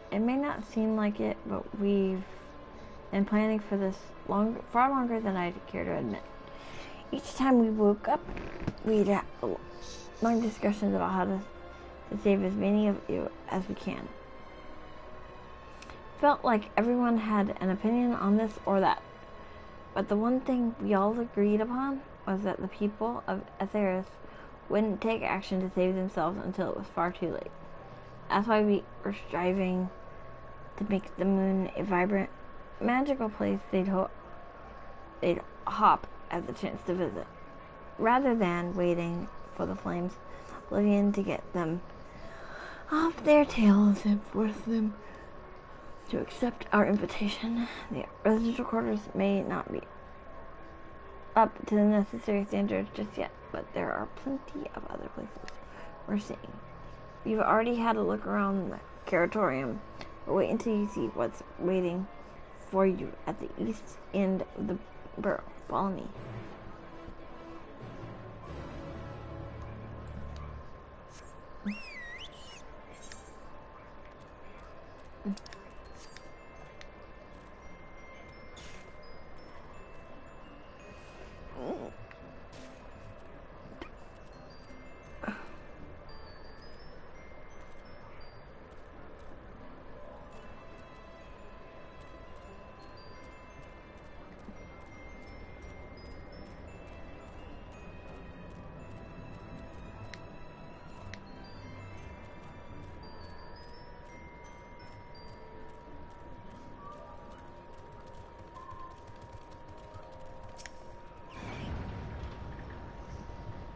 It may not seem like it, but we've been planning for this far longer than I'd care to admit. Each time we woke up, we'd have long discussions about how to save as many of you as we can. Felt like everyone had an opinion on this or that, but the one thing we all agreed upon was that the people of Atheris wouldn't take action to save themselves until it was far too late. That's why we were striving to make the moon a vibrant, magical place they'd hop at the chance to visit, rather than waiting for the flames oblivion to get them off their tails and force them to accept our invitation. The residential quarters may not be up to the necessary standards just yet, but there are plenty of other places we're seeing. You've already had a look around the Curatorium, but wait until you see what's waiting for you at the east end of the borough. Follow me.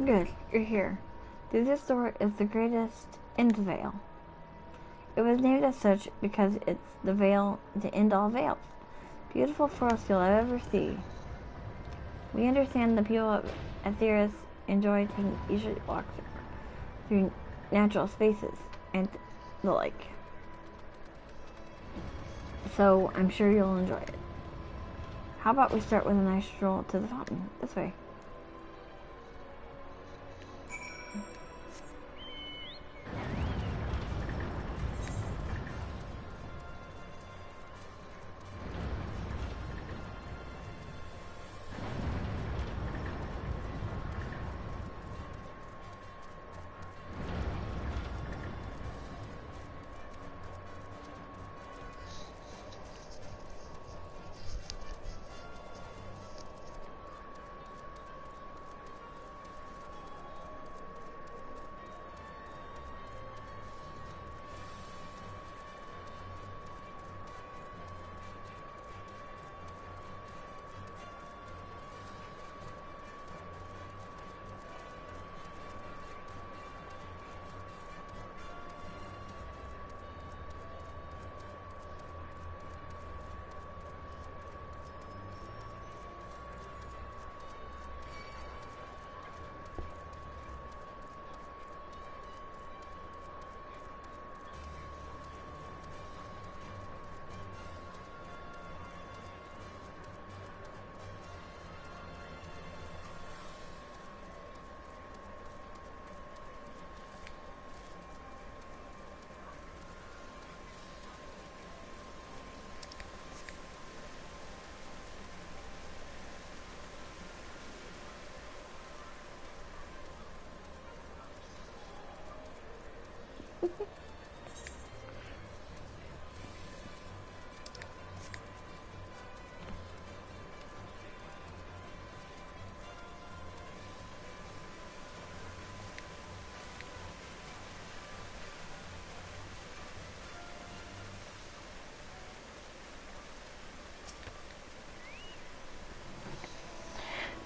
Good, you're here. Through this door is the greatest end veil. It was named as such because it's the veil to end all veils. Beautiful forest you'll ever see. We understand the people of Aetheris enjoy taking easy walks through natural spaces and the like. So I'm sure you'll enjoy it. How about we start with a nice stroll to the fountain? This way.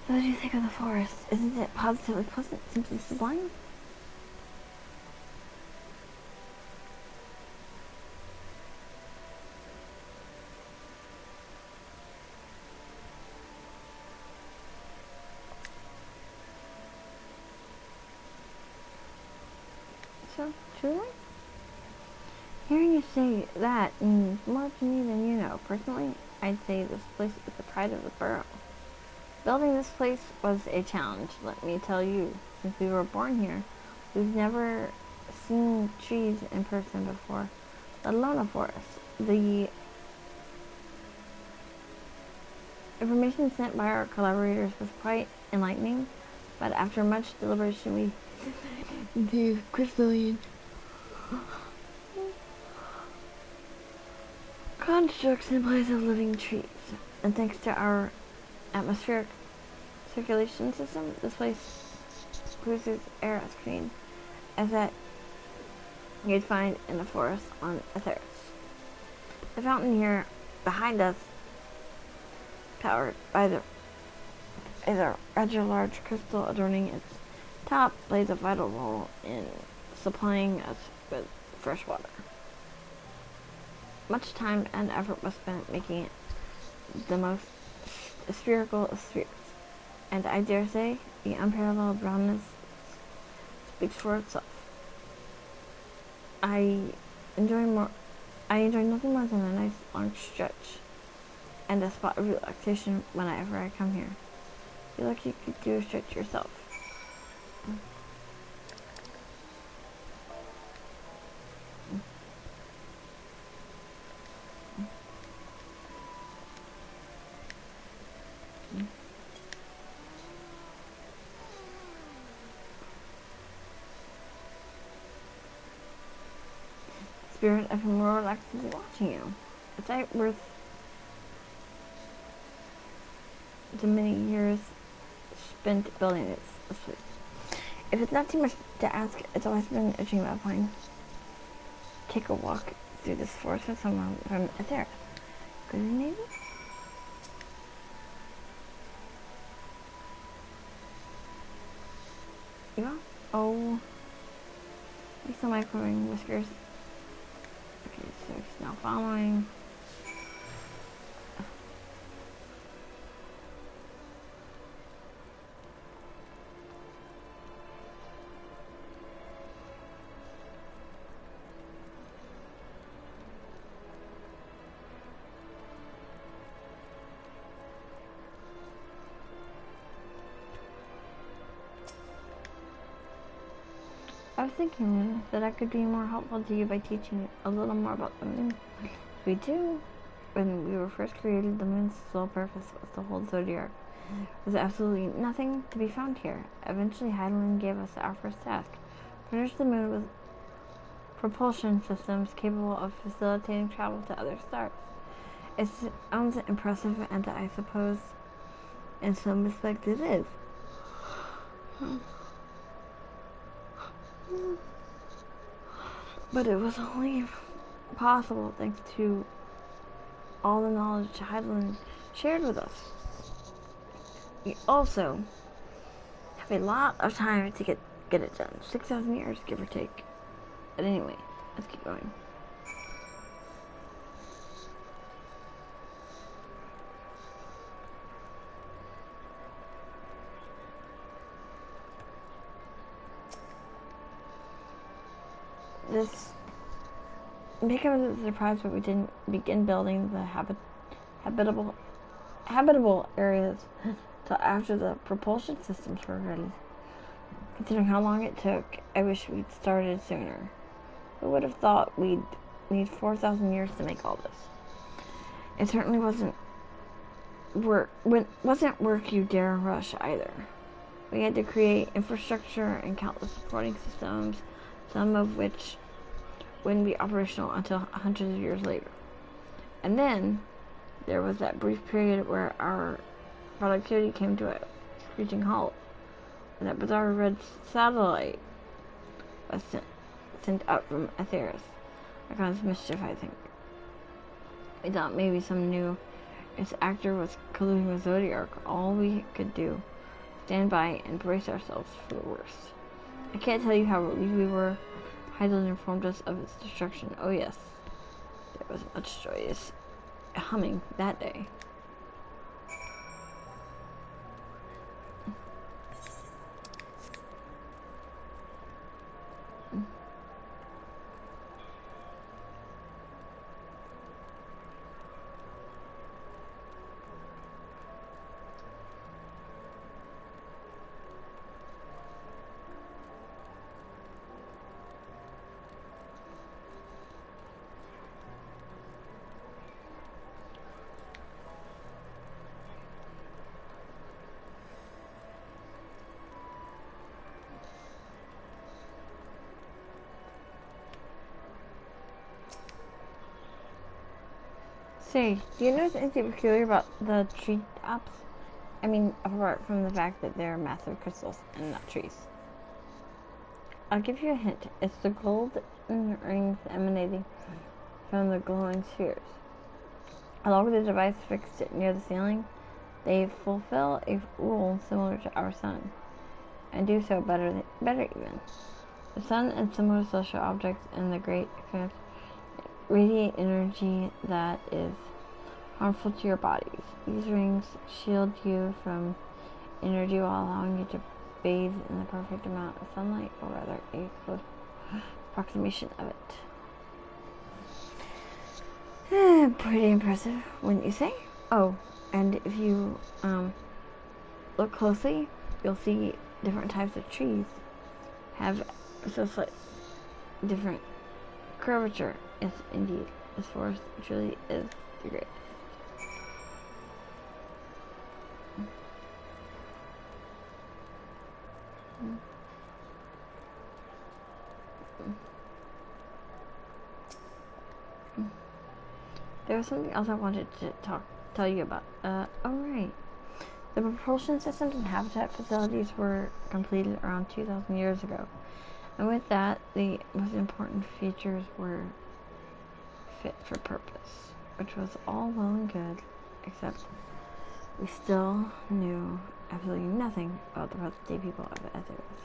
So what do you think of the forest? Isn't it positively pleasant, simply sublime? So, truly? Hearing you say that means more to me than you know. Personally, I'd say this place is the pride of the borough. Building this place was a challenge, let me tell you. Since we were born here, we've never seen trees in person before, let alone a forest. The information sent by our collaborators was quite enlightening, but after much deliberation we into crystalline constructs in place of living trees. And thanks to our atmospheric circulation system, this place produces air as clean as that you'd find in a forest on Aetheris. The fountain here behind us, powered by the is a rather large crystal adorning its top, plays a vital role in supplying us with fresh water. Much time and effort was spent making it the most spherical of spheres, and I dare say the unparalleled roundness speaks for itself. I enjoy nothing more than a nice long stretch and a spot of relaxation whenever I come here. Feel like you could do a stretch yourself. Spirit, I've been more relaxed than watching you. A sight worth the many years spent building this place. If it's not too much to ask, it's always been a dream of mine. Take a walk through this forest with someone from Aetheris. Good maybe? so much for whiskers. Okay, so he's now following. I was thinking that I could be more helpful to you by teaching you a little more about the moon. We do. When we were first created, the moon's sole purpose was to hold Zodiac. There was absolutely nothing to be found here. Eventually, Heidelin gave us our first task: furnish the moon with propulsion systems capable of facilitating travel to other stars. It sounds impressive, and I suppose in some respects it is. But it was only possible thanks to all the knowledge Heidelin shared with us. We also have a lot of time to get it done. 6,000 years, give or take. But anyway, let's keep going. This may come as a surprise, but we didn't begin building the habitable areas till after the propulsion systems were ready. Considering how long it took, I wish we'd started sooner. Who would have thought we'd need 4,000 years to make all this? It certainly wasn't work you dare rush either. We had to create infrastructure and countless supporting systems, some of which wouldn't be operational until hundreds of years later. And then there was that brief period where our productivity came to a screeching halt. And that bizarre red satellite was sent up from Atheris. That caused mischief, I think. We thought maybe some new actor was colluding with Zodiac. All we could do, stand by and brace ourselves for the worst. I can't tell you how relieved we were. Heidelin informed us of its destruction. Oh yes, there was much joyous humming that day. Say, do you notice anything peculiar about the tree tops? I mean, apart from the fact that they're massive crystals and not trees. I'll give you a hint. It's the golden rings emanating from the glowing spheres. Along with the device fixed near the ceiling, they fulfill a role similar to our sun, and do so better even. The sun and similar celestial objects in the Great Eclipse radiate energy that is harmful to your bodies. These rings shield you from energy while allowing you to bathe in the perfect amount of sunlight, or rather a close approximation of it. Pretty impressive, wouldn't you say? Oh, and if you look closely, you'll see different types of trees have just like different curvature. Yes, indeed. This forest truly is the greatest. There was something else I wanted to tell you about. Right. The propulsion systems and habitat facilities were completed around 2,000 years ago. And with that, the most important features were fit for purpose, which was all well and good, except we still knew absolutely nothing about the present-day people of Atheros.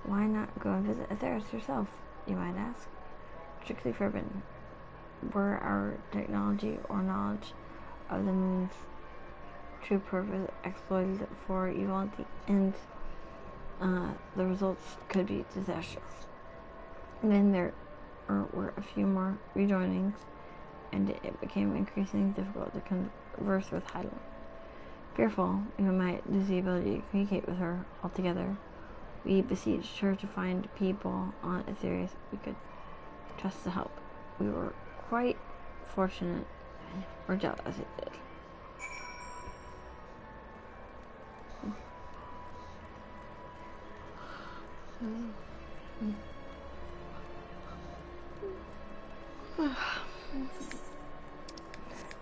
why not go and visit Atheris yourself, you might ask? Strictly forbidden. Were our technology or knowledge of the moon's true purpose exploited for evil at the end, the results could be disastrous. And then there were a few more rejoinings, and it became increasingly difficult to converse with Hyland. Fearful we might lose the ability to communicate with her altogether, we besieged her to find people on Aetherius we could trust to help. We were quite fortunate, or jealous it did.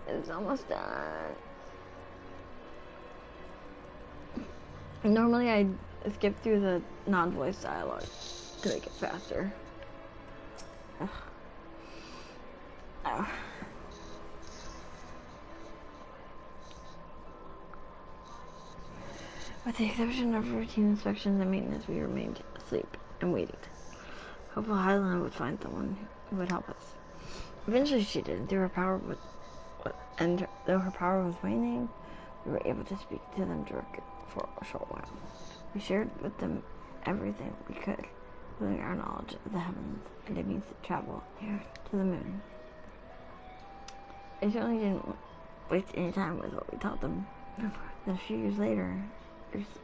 It's almost done. Normally I skip through the non-voice dialogue to make it faster. Ugh. Ow. With the exception of routine inspections and maintenance, we remained asleep and waited. Hopefully Hyland would find someone who would help us. Eventually she did. Though her power was waning, we were able to speak to them directly for a short while. We shared with them everything we could, including our knowledge of the heavens and the means to travel here to the moon. They certainly didn't waste any time with what we taught them. Then a few years later,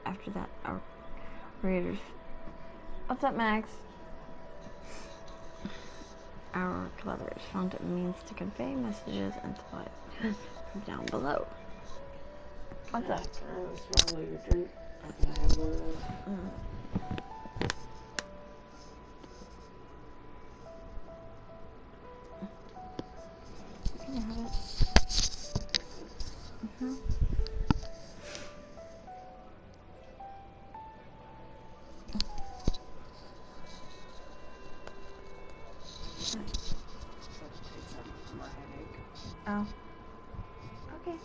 after that, our raiders... What's up, Max? Our collaborators found a means to convey messages and supplies from down below. What's up? Swallow your drink. I can have one of those. Can you have it? Mm-hmm. Oh. Okay.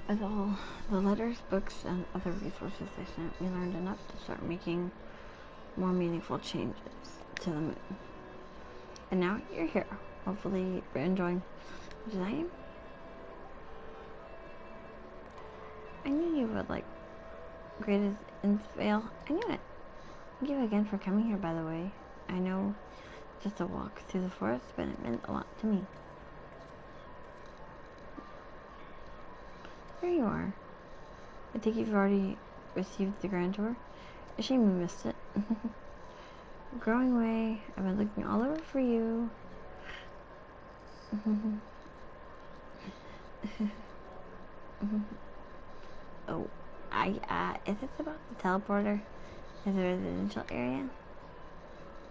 With all the letters, books, and other resources they sent, we learned enough to start making more meaningful changes to the moon. And now you're here. Hopefully you're enjoying as I am. I knew you would like Great Endwalker. I knew it. Thank you again for coming here, by the way. I know it's just a walk through the forest, but it meant a lot to me. There you are. I think you've already received the grand tour. A shame we missed it. Growing way, I've been looking all over for you. Oh, is this about the teleporter? Is it a residential area?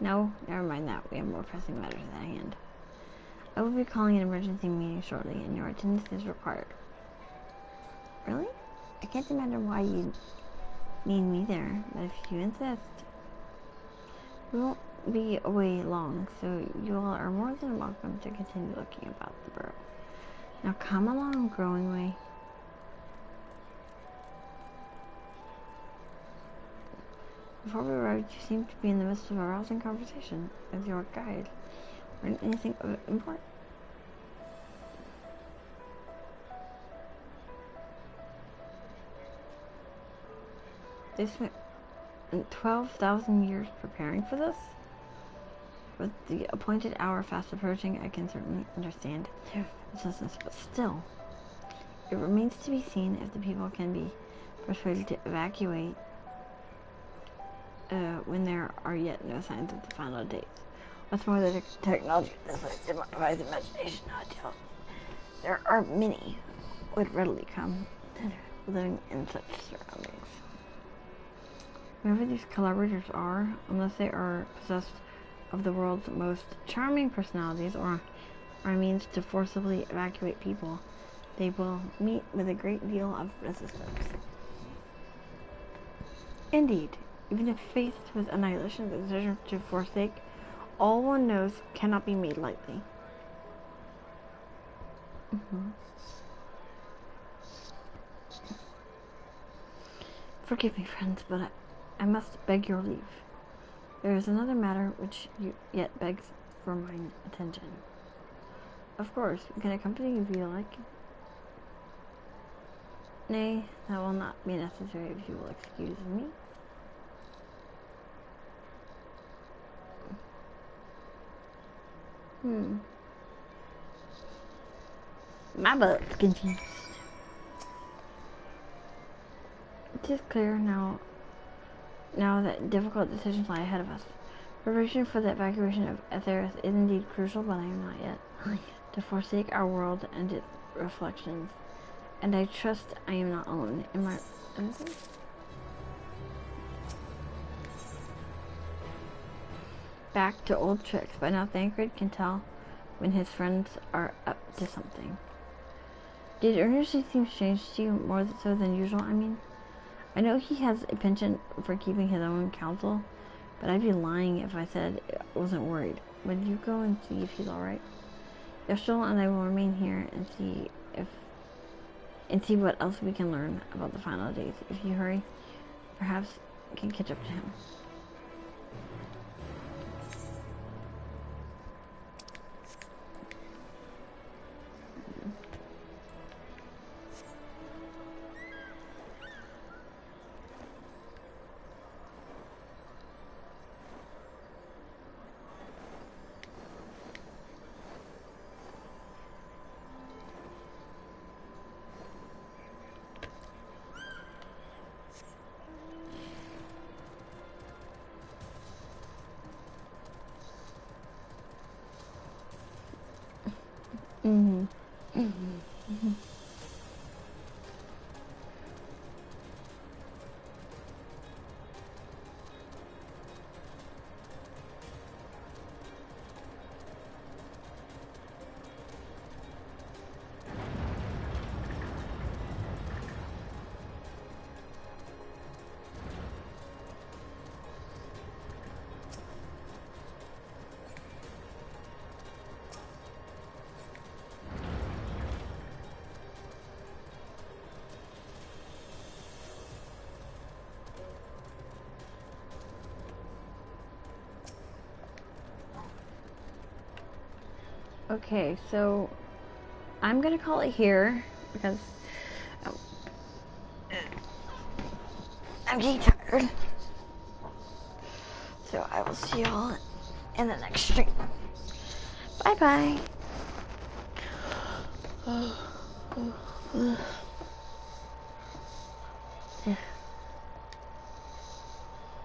No, never mind that. We have more pressing matters at hand. I will be calling an emergency meeting shortly, and your attendance is required. Really? I can't imagine why you need me there, but if you insist. We won't be away long, so you all are more than welcome to continue looking about the burrow. Now come along, Growing Way. Before we arrived, you seemed to be in the midst of a rousing conversation with your guide. Learned anything of import? They spent 12,000 years preparing for this? With the appointed hour fast approaching, I can certainly understand its business, but still, it remains to be seen if the people can be persuaded to evacuate when there are yet no signs of the final dates. What's more, the technology defies imagination. There are many who would readily come living in such surroundings. Whoever these collaborators are, unless they are possessed of the world's most charming personalities or are a means to forcibly evacuate people, they will meet with a great deal of resistance. Indeed, even if faced with annihilation, the decision to forsake all one knows cannot be made lightly. Forgive me, friends, but I must beg your leave. There is another matter which yet begs for my attention. Of course, we can accompany you if you like. Nay, that will not be necessary if you will excuse me. My butt's confused. It is clear now that difficult decisions lie ahead of us. Preparation for the evacuation of Aetheris is indeed crucial, but I am not yet to forsake our world and its reflections. And I trust I am not alone in my... Back to old tricks. By now Thancred can tell when his friends are up to something. Did Ernest seem strange to you, more so than usual, I mean? I know he has a penchant for keeping his own counsel, but I'd be lying if I said I wasn't worried. Would you go and see if he's alright? Yashul and I will remain here and see what else we can learn about the final days. If you hurry, perhaps we can catch up to him. Okay, so I'm gonna call it here because I'm getting tired. So I will see y'all in the next stream. Bye bye. Yeah.